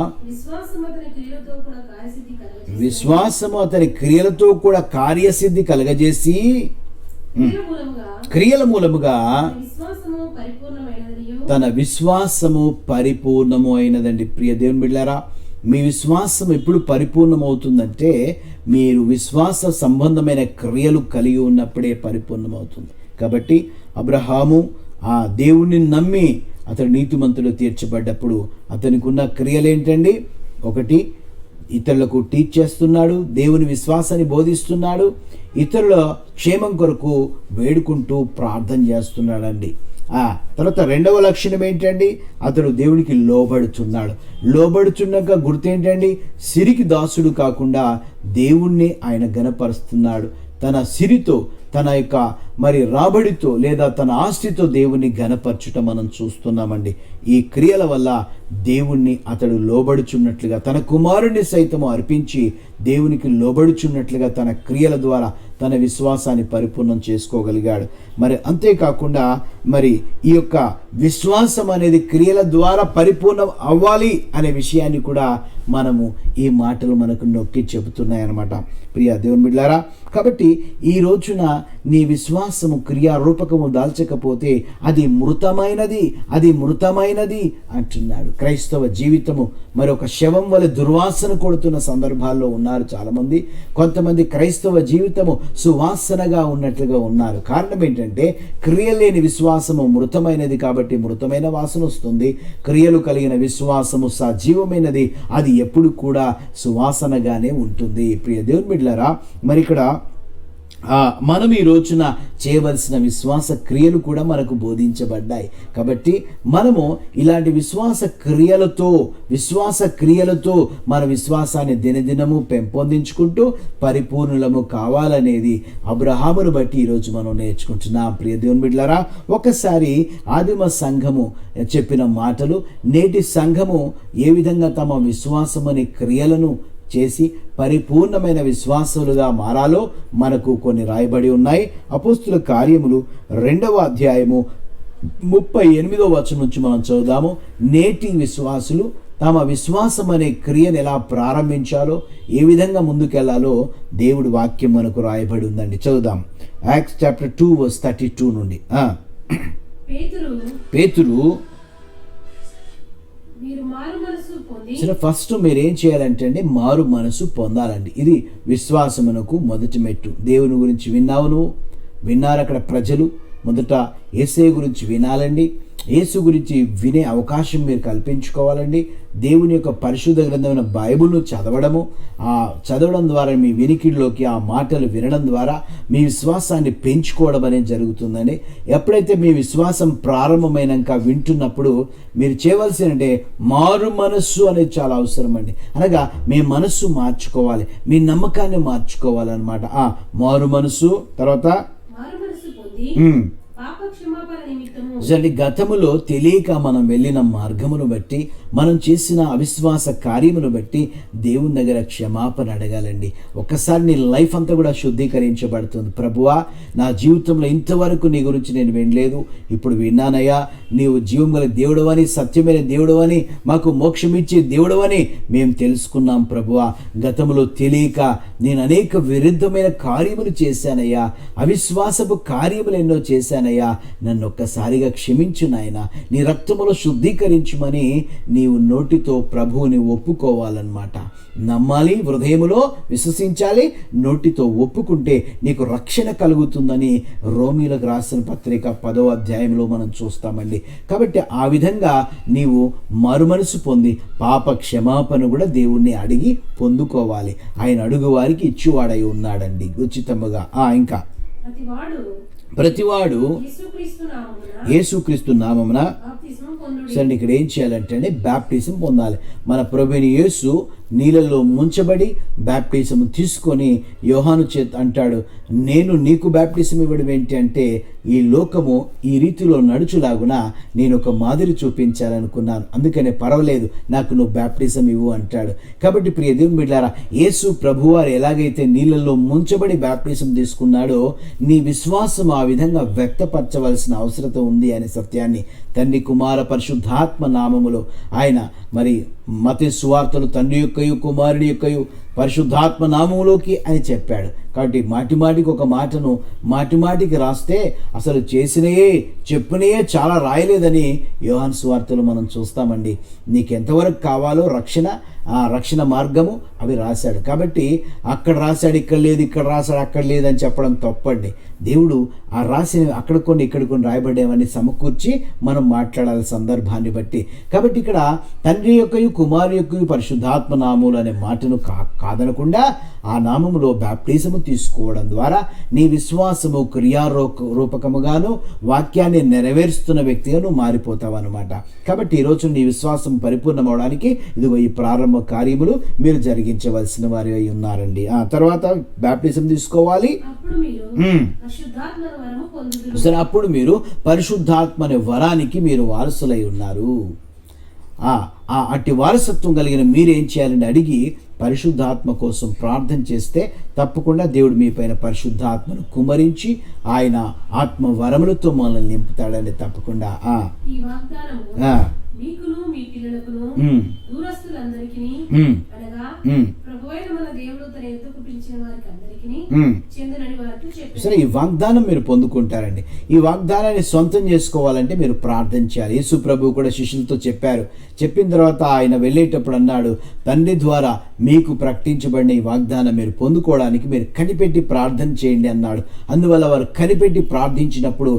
విశ్వాసము అతని క్రియలతో కూడా కార్యసిద్ధి కలగజేసి క్రియల మూలముగా తన విశ్వాసము పరిపూర్ణము అయినదండి. ప్రియ దేవుని బిడ్డలారా, మీ విశ్వాసం ఎప్పుడు పరిపూర్ణమవుతుందంటే మీరు విశ్వాస సంబంధమైన క్రియలు కలిగి ఉన్నప్పుడే పరిపూర్ణమవుతుంది. కాబట్టి అబ్రహాము ఆ దేవుణ్ణి నమ్మి అతడు నీతిమంతుడు తీర్చబడ్డప్పుడు అతనికి ఉన్న క్రియలు ఏంటండి? ఒకటి, ఇతరులకు టీచ్ చేస్తున్నాడు, దేవుని విశ్వాసాన్ని బోధిస్తున్నాడు, ఇతరుల క్షేమం కొరకు వేడుకుంటూ ప్రార్థన చేస్తున్నాడండి. తర్వాత రెండవ లక్షణం ఏంటండి? అతడు దేవునికి లోబడుచున్నాడు. లోబడుచున్నాక గుర్తేంటండి? సిరికి దాసుడు కాకుండా దేవుణ్ణి ఆయన ఘనపరుస్తున్నాడు. తన సిరితో, తన యొక్క రాబడితో లేదా తన ఆస్తితో దేవుణ్ణి ఘనపరచుట మనం చూస్తున్నామండి. ఈ క్రియల వల్ల దేవుణ్ణి అతడు లోబడుచున్నట్లుగా, తన కుమారుణ్ణి సైతము అర్పించి దేవునికి లోబడుచున్నట్లుగా తన క్రియల ద్వారా తన విశ్వాసాన్ని పరిపూర్ణం చేసుకోగలిగాడు. అంతేకాకుండా ఈ యొక్క విశ్వాసం అనేది క్రియల ద్వారా పరిపూర్ణం అవ్వాలి అనే విషయాన్ని కూడా మనము ఈ మాటలు మనకు నొక్కి చెబుతున్నాయన్నమాట. ప్రియ దేవుని బిడ్డలారా, కాబట్టి ఈ రోజున నీ విశ్వాసము క్రియారూపకము దాల్చకపోతే అది మృతమైనది అంటున్నాడు. క్రైస్తవ జీవితము మరొక శవం వలె దుర్వాసన కొడుతున్న సందర్భాల్లో ఉన్నారు చాలామంది. కొంతమంది క్రైస్తవ జీవితము సువాసనగా ఉన్నట్లుగా ఉన్నారు. కారణం ఏంటంటే క్రియలేని విశ్వాసము మృతమైనది కాబట్టి మృతమైన వాసన వస్తుంది. క్రియలు కలిగిన విశ్వాసము సజీవమైనది, అది ఎప్పుడు కూడా సువాసనగానే ఉంటుంది. ప్రియ దేవుని బిడ్డలారా, ఇక్కడ మనం ఈ రోజున చేయవలసిన విశ్వాస క్రియలు కూడా మనకు బోధించబడ్డాయి. కాబట్టి మనము ఇలాంటి విశ్వాస క్రియలతో మన విశ్వాసాన్ని దినదినము పెంపొందించుకుంటూ పరిపూర్ణులము కావాలనేది అబ్రహామును బట్టి ఈరోజు మనం నేర్చుకుంటున్నాం. ప్రియ దేవుని బిడ్డలారా, ఒకసారి ఆదిమ సంఘము చెప్పిన మాటలు నేటి సంఘము ఏ విధంగా తమ విశ్వాసమనే క్రియలను చేసి పరిపూర్ణమైన విశ్వాసులుగా మారాలో మనకు కొన్ని రాయబడి ఉన్నాయి. అపోస్తుల కార్యములు 2వ అధ్యాయము 38వ వచనం నుంచి మనం చదువుదాము. నేటి విశ్వాసులు తమ విశ్వాసం అనే క్రియను ఎలా ప్రారంభించాలో, ఏ విధంగా ముందుకెళ్లాలో దేవుడి వాక్యం మనకు రాయబడి ఉందండి. చదువుదాం. యాక్ట్స్ చాప్టర్ 2 verse 32 నుండి. పేతురు ఫస్ట్ మీరేం చేయాలంటే అండి, మారు మనసు పొందాలండి. ఇది విశ్వాసమునకు మొదటి మెట్టు. దేవుని గురించి విన్నారు అక్కడ ప్రజలు. మొదట యేసయ్య గురించి వినాలండి. యేసు గురించి వినే అవకాశం మీరు కల్పించుకోవాలండి. దేవుని యొక్క పరిశుద్ధ గ్రంథమైన బైబిల్ను చదవడం ద్వారా మీ వినికిడిలోకి ఆ మాటలు వినడం ద్వారా మీ విశ్వాసాన్ని పెంచుకోవడం అనేది జరుగుతుందండి. ఎప్పుడైతే మీ విశ్వాసం ప్రారంభమైనాక వింటున్నప్పుడు మీరు చేయవలసిందంటే మారు మనస్సు అనేది చాలా అవసరం అండి. అనగా మీ మనస్సు మార్చుకోవాలి, మీ నమ్మకాన్ని మార్చుకోవాలన్నమాట. మారు మనస్సు తర్వాత గతములో తెలియక మనం వెళ్ళిన మార్గమును బట్టి, మనం చేసిన అవిశ్వాస కార్యమును బట్టి దేవుని దగ్గర క్షమాపణ అడగాలండి. ఒక్కసారి నీ లైఫ్ అంతా కూడా శుద్ధీకరించబడుతుంది. ప్రభువా, నా జీవితంలో ఇంతవరకు నీ గురించి నేను వినలేదు, ఇప్పుడు విన్నానయ్యా. నీవు జీవం గల దేవుడవని, సత్యమైన దేవుడవని, మాకు మోక్షం ఇచ్చే దేవుడవని మేము తెలుసుకున్నాం. ప్రభువా, గతంలో తెలియక నేను అనేక విరుద్ధమైన కార్యములు చేశానయ్యా, అవిశ్వాసపు కార్యములు ఎన్నో చేశానయ్యా. నన్ను ఒక్కసారిగా క్షమించు నాయనా, నీ రక్తములో శుద్ధీకరించుమని నీవు నోటితో ప్రభువుని ఒప్పుకోవాలన్నమాట. నమ్మాలి, హృదయములో విశ్వసించాలి, నోటితో ఒప్పుకుంటే నీకు రక్షణ కలుగుతుందని రోమీలకు రాసిన పత్రిక 10వ అధ్యాయంలో మనం చూస్తామండి. కాబట్టి ఆ విధంగా నీవు మరుమనసు పొంది పాప క్షమాపణ కూడా దేవుణ్ణి అడిగి పొందుకోవాలి. ఆయన అడుగు వారికి ఇచ్చువాడై ఉన్నాడండి ఉచితముగా. ఇంకా ప్రతివాడు యేసుక్రీస్తు నామమున సరే ఇక్కడ ఏం చేయాలంటే బాప్టిజం పొందాలి. మన ప్రభువైన యేసు నీళ్ళలో ముంచబడి బాప్టిజం తీసుకొని యోహాను చేత అంటాడు, నేను నీకు బాప్టిజం ఇవ్వడం ఏంటి అంటే ఈ లోకము ఈ రీతిలో నడుచులాగున నేను ఒక మాదిరి చూపించాలనుకున్నాను, అందుకనే పర్వాలేదు నాకు నువ్వు బాప్టిజం ఇవ్వు అంటాడు. కాబట్టి ప్రియ దేవుని బిడ్డలారా, యేసు ప్రభువారు ఎలాగైతే నీళ్ళల్లో ముంచబడి బాప్టిజం తీసుకున్నాడో నీ విశ్వాసం ఆ విధంగా వ్యక్తపరచవలసిన అవసరం ఉంది అనే సత్యాన్ని తండ్రి, కుమార, పరిశుద్ధాత్మ నామములో ఆయన మత్తయి సువార్తలు తండ్రి యొక్కయు కుమారుని యొక్కయు పరిశుద్ధాత్మ నామములోకి అని చెప్పాడు. కాబట్టి మాటిమాటికి ఒక మాటను మాటిమాటికి రాస్తే అసలు చేసినయే చెప్పినయే చాలా రాయలేదని యోహాను సువార్తలో మనం చూస్తామండి. నీకు ఎంతవరకు కావాలో రక్షణ మార్గము అవి రాశాడు. కాబట్టి అక్కడ రాశాడు ఇక్కడ లేదు, ఇక్కడ రాశాడు అక్కడ లేదని చెప్పడం తప్పండి. దేవుడు ఆ రాసిన అక్కడ కొన్ని ఇక్కడ కొన్ని రాయబడేవన్నీ సమకూర్చి మనం మాట్లాడాలి సందర్భాన్ని బట్టి. కాబట్టి ఇక్కడ తండ్రి యొక్కయు కుమారు యొక్కయు పరిశుద్ధాత్మ నామములు అనే మాటను కాదనకుండా ఆ నామములో బాప్టిజము తీసుకోవడం ద్వారా నీ విశ్వాసము క్రియారూపకముగాను వాక్యాన్ని నెరవేరుస్తున్న వ్యక్తిగా మారిపోతావు అనమాట. కాబట్టి ఈరోజు నీ విశ్వాసం పరిపూర్ణమవడానికి ఇదిగో ఈ ప్రారంభ కార్యములు మీరు జరిగించవలసిన వారి అయి ఉన్నారండి. ఆ తర్వాత బాప్టిజం తీసుకోవాలి. సరే, అప్పుడు మీరు పరిశుద్ధాత్మ అనే వరానికి మీరు వారసులై ఉన్నారు. అట్టి వారసత్వం కలిగిన మీరేం చేయాలని అడిగి పరిశుద్ధాత్మ కోసం ప్రార్థన చేస్తే తప్పకుండా దేవుడు మీ పైన పరిశుద్ధాత్మను కుమ్మరించి ఆయన ఆత్మ వరములతో మనల్ని నింపుతాడని తప్పకుండా. మీకును మీ పిల్లలకును దూరస్తులందరికీ అనగా ప్రభువైన మన దేవుడు తన ఎద్దుకు పిలిచిన వారికి అందరికీ చెందనని వారికి చెప్పారు. సరే, ఈ వాగ్దానం మీరు పొందుకుంటారండి. ఈ వాగ్దానాన్ని సొంతం చేసుకోవాలంటే మీరు ప్రార్థన చేయాలి. యేసు ప్రభువు కూడా శిష్యులతో చెప్పిన తర్వాత ఆయన వెళ్ళేటప్పుడు అన్నాడు, తండ్రి ద్వారా మీకు ప్రకటించబడిన ఈ వాగ్దానం మీరు పొందుకోవడానికి మీరు కనిపెట్టి ప్రార్థన చేయండి అన్నాడు. అందువల్ల వారు కనిపెట్టి ప్రార్థించినప్పుడు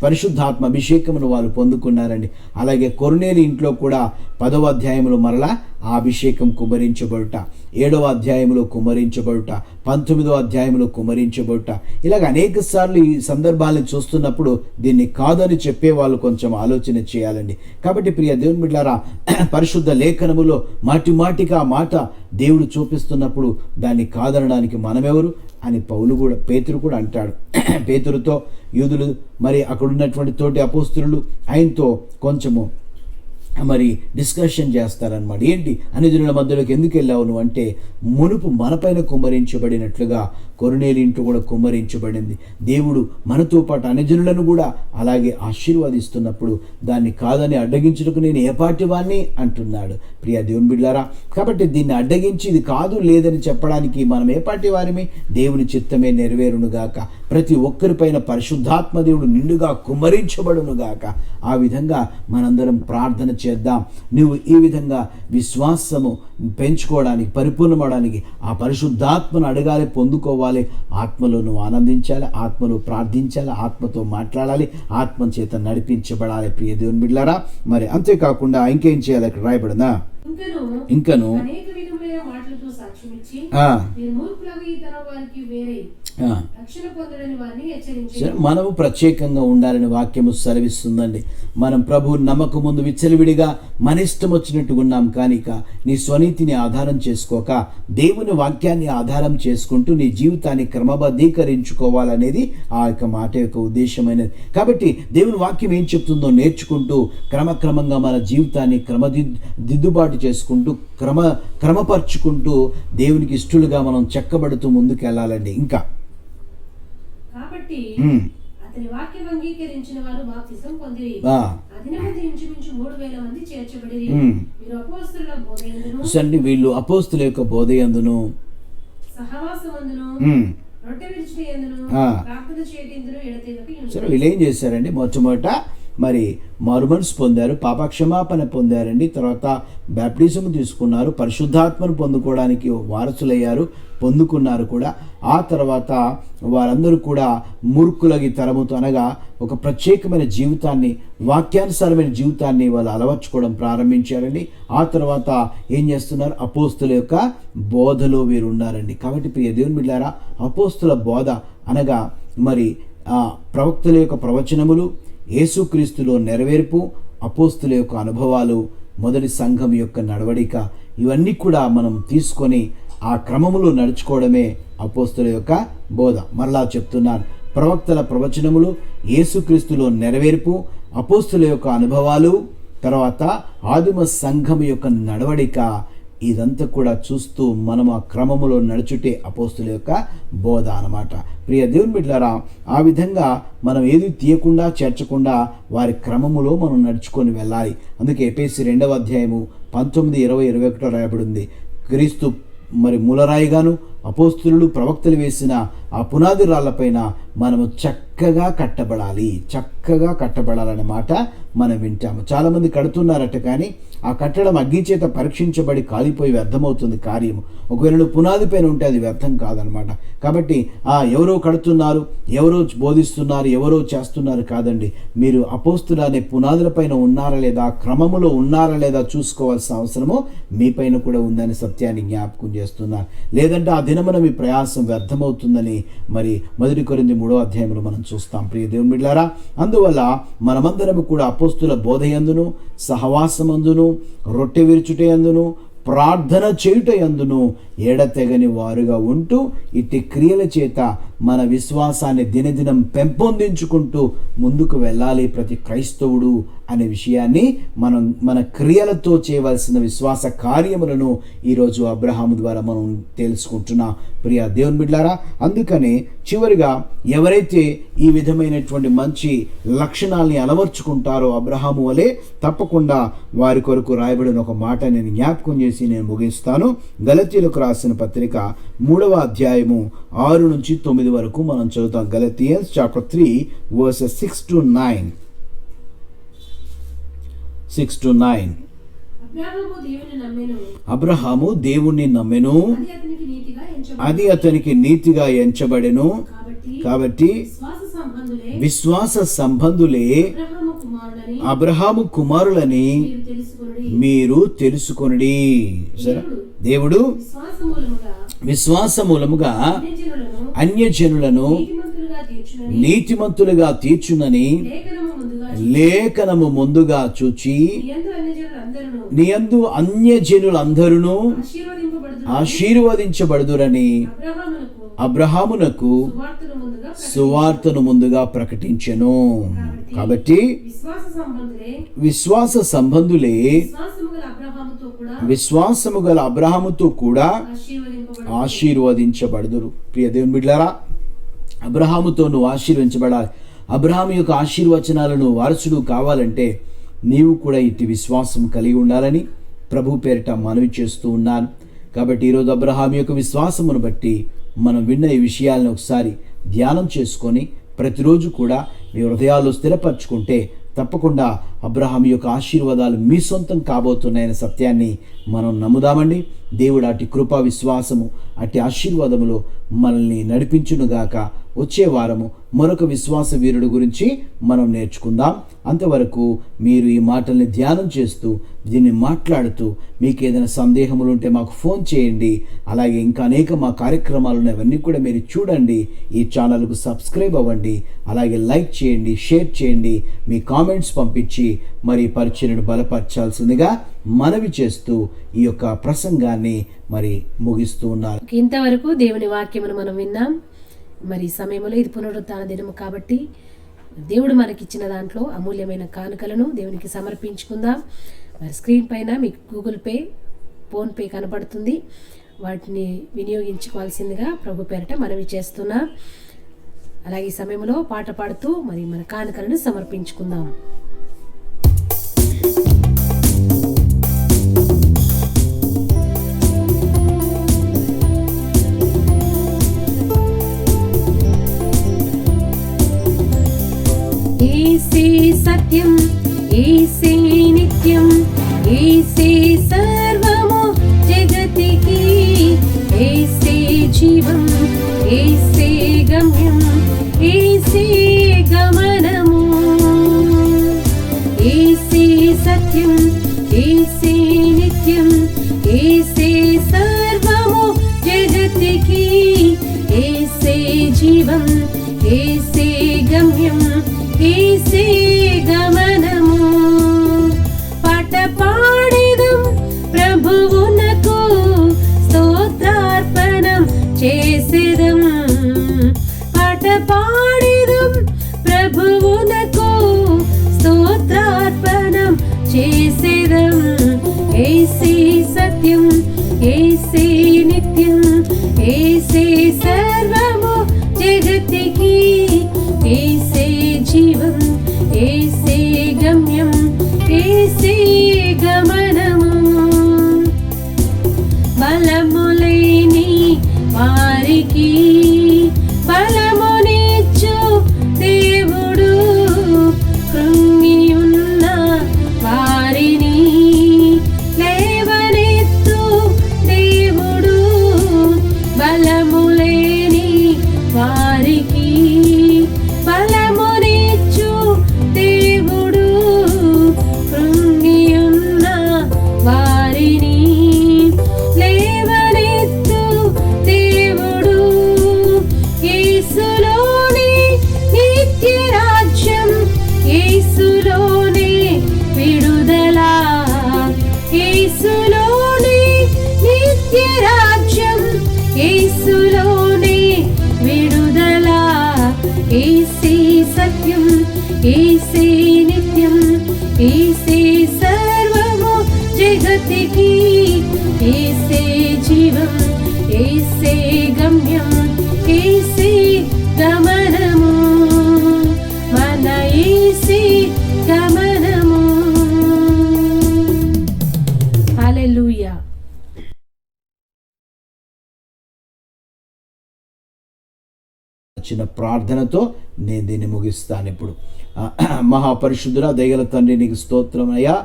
పరిశుద్ధాత్మ అభిషేకమును వాళ్ళు పొందుకున్నారండి. అలాగే కొర్నేలి ఇంట్లో కూడా 10వ అధ్యాయంలో మరలా ఆ అభిషేకం కుమ్మరించబడుట, 7వ అధ్యాయంలో కుమ్మరించబడుట, 19వ అధ్యాయంలో కుమ్మరించబడుట, ఇలాగ అనేక సార్లు ఈ సందర్భాలను చూస్తున్నప్పుడు దీన్ని కాదని చెప్పే వాళ్ళు కొంచెం ఆలోచన చేయాలండి. కాబట్టి ప్రియ దేవుని బిడ్డలారా, పరిశుద్ధ లేఖనములో మాటిమాటిగా ఆ మాట దేవుడు చూపిస్తున్నప్పుడు దాన్ని కాదనడానికి మనమెవరు అని పేతురు కూడా అంటాడు. పేతురుతో యూదులు మరి అక్కడ ఉన్నటువంటి తోటి అపోస్తులు ఆయనతో కొంచెము మరి డిస్కషన్ చేస్తారనమాట. ఏంటి అన్యజనుల మధ్యలోకి ఎందుకు వెళ్ళావు నువ్వు అంటే, మునుపు మనపైన కుమ్మరించబడినట్లుగా కొర్నేలి ఇంట్లో కూడా కుమ్మరించబడింది. దేవుడు మనతో పాటు అన్యజనులను కూడా అలాగే ఆశీర్వదిస్తున్నప్పుడు దాన్ని కాదని అడ్డగించుటకు నేను ఏ పాటి వాణ్ణి అంటున్నాడు. ప్రియ దేవుని బిడ్డలారా, కాబట్టి దీన్ని అడ్డగించి ఇది కాదు లేదని చెప్పడానికి మనం ఏ పాటి వారిమి? దేవుని చిత్తమే నెరవేరునుగాక, ప్రతి ఒక్కరిపైన పరిశుద్ధాత్మ దేవుడు నిండుగా కుమ్మరించబడునుగాక. ఆ విధంగా మనందరం ప్రార్థన చేద్దాం. నువ్వు ఈ విధంగా విశ్వాసము పెంచుకోవడానికి, పరిపూర్ణమవడానికి ఆ పరిశుద్ధాత్మను అడగాలి, పొందుకోవాలి. ఆత్మలో నువ్వు ఆనందించాలి, ఆత్మలో ప్రార్థించాలి, ఆత్మతో మాట్లాడాలి, ఆత్మ చేత నడిపించబడాలి. ప్రియ దేవుని బిడ్డలారా, మరి అంతేకాకుండా ఇంకేం చేయాలి? అక్కడ రాయబడిందా? ఇంకను మనము ప్రత్యేకంగా ఉండాలని వాక్యము సెలవిస్తుందండి. మనం ప్రభు నమ్మకం ముందు విచ్చలవిడిగా మన ఇష్టం వచ్చినట్టు ఉన్నాం. కానిక నీ స్వనీతిని ఆధారం చేసుకోక దేవుని వాక్యాన్ని ఆధారం చేసుకుంటూ నీ జీవితాన్ని క్రమబద్ధీకరించుకోవాలనేది ఆ యొక్క మాట యొక్క ఉద్దేశమైనది. కాబట్టి దేవుని వాక్యం ఏం చెప్తుందో నేర్చుకుంటూ క్రమక్రమంగా మన జీవితాన్ని దిద్దుబాటు చేసుకుంటూ క్రమపరుచుకుంటూ దేవునికి ఇష్టలుగా మనం చెక్కబడుతూ ముందుకు వెళ్ళాలండి. ఇంకా కాబట్టి అతని వాక్యం అంగీకరించిన వారు బాప్తిసం పొందిరి. అదినమంది ఇంచుమించు 3000 మంది చేర్చబడిరి. వీరు అపోస్తలుల బోధయందును వీళ్ళు అపోస్తలుల యొక్క బోధయందును సహవాసమందును రొట్టె విరుచుట యందును ప్రార్థన చేయటందును ఎడతెగక. సరే, వీళ్ళు ఏం చేశారండి? మొట్టమొదట మరి మారుమనసు పొందారు, పాపక్షమాపణ పొందారండి. తర్వాత బాప్టిజం తీసుకున్నారు, పరిశుద్ధాత్మను పొందుకోవడానికి వారసులయ్యారు, పొందుకున్నారు కూడా. ఆ తర్వాత వారందరూ కూడా మూర్ఖులకి తరముతో అనగా ఒక ప్రత్యేకమైన జీవితాన్ని, వాక్యానుసారమైన జీవితాన్ని వాళ్ళు అలవర్చుకోవడం ప్రారంభించారండి. ఆ తర్వాత ఏం చేస్తున్నారు? అపోస్తుల యొక్క బోధలో వీరు ఉన్నారండి. కాబట్టి ప్రియ దేవుని బిడ్డలారా, అపోస్తుల బోధ అనగా మరి ప్రవక్తల యొక్క ప్రవచనములు, యేసుక్రీస్తులో నెరవేర్పు, అపోస్తుల యొక్క అనుభవాలు, మొదటి సంఘం యొక్క నడవడిక, ఇవన్నీ కూడా మనం తీసుకొని ఆ క్రమములో నడుచుకోవడమే అపోస్తుల యొక్క బోధ. మరలా చెప్తున్నాను, ప్రవక్తల ప్రవచనములు, యేసుక్రీస్తులో నెరవేర్పు, అపోస్తుల యొక్క అనుభవాలు, తర్వాత ఆదిమ సంఘం యొక్క నడవడిక, ఇదంతా కూడా చూస్తూ మనం ఆ క్రమములో నడుచుటే అపోస్తుల యొక్క బోధ అన్నమాట. ప్రియ దేవుని బిడ్డలారా, ఆ విధంగా మనం ఏది తీయకుండా చేర్చకుండా వారి క్రమములో మనం నడుచుకొని వెళ్ళాలి. అందుకే ఎఫెసీ 2వ అధ్యాయము 19, 20, 21 రాయబడింది. క్రీస్తు మరి మూలరాయిగాను అపోస్తులు ప్రవక్తలు వేసిన ఆ పునాది రాళ్లపైన మనము చక్కగా కట్టబడాలనే మాట మనం వింటాము. చాలామంది కడుతున్నారట, కానీ ఆ కట్టడం అగ్ని చేత పరీక్షించబడి కాలిపోయి వ్యర్థమవుతుంది కార్యము. ఒకవేళ నువ్వు పునాది పైన ఉంటే అది వ్యర్థం కాదనమాట. కాబట్టి ఎవరో కడుతున్నారు, ఎవరో బోధిస్తున్నారు, ఎవరో చేస్తున్నారు కాదండి. మీరు అపోస్తులు అనే పునాదుల పైన ఉన్నారా లేదా, క్రమములో ఉన్నారా లేదా చూసుకోవాల్సిన అవసరము మీ పైన కూడా ఉందని సత్యాన్ని జ్ఞాపకం చేస్తున్నారు. లేదంటే ఆ దినమున మీ ప్రయాసం వ్యర్థమవుతుందని మరి 1 కొరింథీ 3వ అధ్యాయంలో మనం చూస్తాం. ప్రియ దేవుని బిడ్డలారా, అందువల్ల మనమందరం కూడా అపోస్తుల బోధయందును, సహవాసమందును, రొట్టె విరుచుటయందును, ప్రార్థన చేయుటయందును ఎడతెగని వారుగా ఉంటూ ఇట్టి క్రియల చేత మన విశ్వాసాన్ని దినదినం పెంపొందించుకుంటూ ముందుకు వెళ్ళాలి ప్రతి క్రైస్తవుడు అనే విషయాన్ని మన క్రియలతో చేయవలసిన విశ్వాస కార్యములను ఈరోజు అబ్రహాము ద్వారా మనం తెలుసుకుంటున్నాం. ప్రియ దేవుని బిడ్డలారా, అందుకనే చివరిగా ఎవరైతే ఈ విధమైనటువంటి మంచి లక్షణాలని అలవర్చుకుంటారో అబ్రహాము వలె తప్పకుండా వారి కొరకు రాయబడిన ఒక మాట నేను జ్ఞాపకం చేసి నేను ముగిస్తాను. గలతీయులకు రాసిన పత్రిక 3వ అధ్యాయము 6 నుంచి 9 వరకు మనం చదువుతాం. గలతీయన్స్ చాప్టర్ 3 వర్సెస్ 6 to 9. అబ్రహాము దేవుణ్ణి నమ్మెను, అది అతనికి నీతిగా ఎంచబడెను. కాబట్టి విశ్వాస సంబంధులే అబ్రహాము కుమారులని మీరు తెలుసుకొనుడి. దేవుడు విశ్వాసమూలముగా అన్యజనులను నీతిమంతులుగా తీర్చునని లేఖనము ముందుగా చూచి నీయందు అన్యజనులందరూ ఆశీర్వదించబడుదురని అబ్రహామునకు సువార్తను ముందుగా ప్రకటించెను. కాబట్టి విశ్వాస సంబంధులే విశ్వాసము గల అబ్రహాముతో కూడా ఆశీర్వదించబడుదురు. ప్రియ దేవుని బిడ్డలారా, అబ్రహాముతో నువ్వు ఆశీర్వదించబడాలి. అబ్రహాము యొక్క ఆశీర్వచనాలను వారసుడు కావాలంటే నీవు కూడా ఇట్టి విశ్వాసం కలిగి ఉండాలని ప్రభు పేరిట మనవి చేస్తూ ఉన్నాను. కాబట్టి ఈరోజు అబ్రహాము యొక్క విశ్వాసమును బట్టి మనం విన్న ఈ విషయాలను ఒకసారి ధ్యానం చేసుకొని ప్రతిరోజు కూడా మీ హృదయాలు స్థిరపరచుకుంటే తప్పకుండా అబ్రహాము యొక్క ఆశీర్వాదాలు మీ సొంతం కాబోతున్నాయనే సత్యాన్ని మనం నమ్ముదామండి. దేవుడు అటు కృపా విశ్వాసము అటు ఆశీర్వాదములో మనల్ని నడిపించునుగాక. వచ్చే వారము మరొక విశ్వాస వీరుడు గురించి మనం నేర్చుకుందాం. అంతవరకు మీరు ఈ మాటల్ని ధ్యానం చేస్తూ దీన్ని మాట్లాడుతూ మీకు ఏదైనా సందేహములు ఉంటే మాకు ఫోన్ చేయండి. అలాగే ఇంకా అనేక మా కార్యక్రమాలు ఉన్నాయి, అవన్నీ కూడా మీరు చూడండి. ఈ ఛానల్కు సబ్స్క్రైబ్ అవ్వండి, అలాగే లైక్ చేయండి, షేర్ చేయండి, మీ కామెంట్స్ పంపించి మరి పరిచర్యను బలపరచాల్సిందిగా మనవి చేస్తూ ఈ యొక్క ప్రసంగాన్ని మరి ముగిస్తూ ఉన్నారు. ఇంతవరకు దేవుని వాక్యమును మనం విన్నాం. మరి సమయంలో ఇది పునరుత్థాన దినము కాబట్టి దేవుడు మనకిచ్చిన దాంట్లో అమూల్యమైన కానుకలను దేవునికి సమర్పించుకుందాం. మరి స్క్రీన్ పైన మీకు గూగుల్ పే, ఫోన్పే కనబడుతుంది. వాటిని వినియోగించుకోవాల్సిందిగా ప్రభు పేరిట మనవి చేస్తున్నాం. అలాగే ఈ సమయంలో పాట పాడుతూ మరి మన కానుకలను సమర్పించుకుందాం. ఏసే సత్యం, ఏసే నిత్యం, ఏసే సర్వము జగతికి, ఏసే జీవం, ఏసే గమ్యం, ఏసే గమనము. ఏసే సత్యం, ఏసే నిత్యం, ఏసే సర్వము జగతికి, ఏసే జీవం, ఏసే గమ్యం, ఏసే గమనము. పాట పాడేదం ప్రభువునకు స్తోత్రార్పణం చేసేదం. పాట పాడేదం ప్రభువునకు స్తోత్రార్పణం చేసేదం. ఏసే సత్యం, ఏసే నిత్యం, ఏసే సర్వము జగతికి, ఏసే జీవం, ఏసే గమ్యం, ఏసే గమనము. బలములై చిన్న ప్రార్థనతో నేను దీన్ని ముగిస్తాను. ఇప్పుడు మహాపరిశుద్ధుడా దయగల తండ్రి, నీకు స్తోత్రమయ్యా.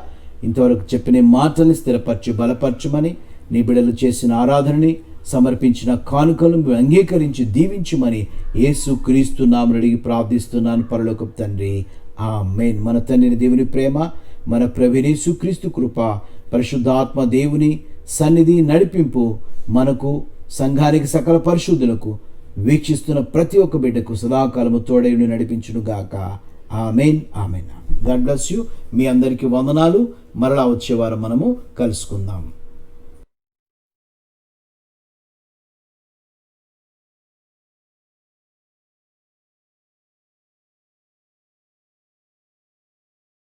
ఇంతవరకు చెప్పిన మాటల్ని స్థిరపరచు, బలపరచుమని, నీ బిడ్డలు చేసిన ఆరాధనని, సమర్పించిన కానుకలను అంగీకరించి దీవించుమని యేసు క్రీస్తు నామమున అడిగి ప్రార్థిస్తున్నాను పరలోకపు తండ్రి, ఆమేన్. మన తండ్రిని దేవుని ప్రేమ, మన ప్రభువైన యేసు క్రీస్తు కృప, పరిశుద్ధాత్మ దేవుని సన్నిధి నడిపింపు మనకు, సంఘానికి, సకల పరిశుద్ధులకు, వీక్షిస్తున్న ప్రతి ఒక్క బిడ్డకు సదాకాలము తోడైని నడిపించును గాక. Amen, amen. God bless you. మీ అందరికీ వందనాలు. మరలా వచ్చే వారం మనము కలుసుకుందాం.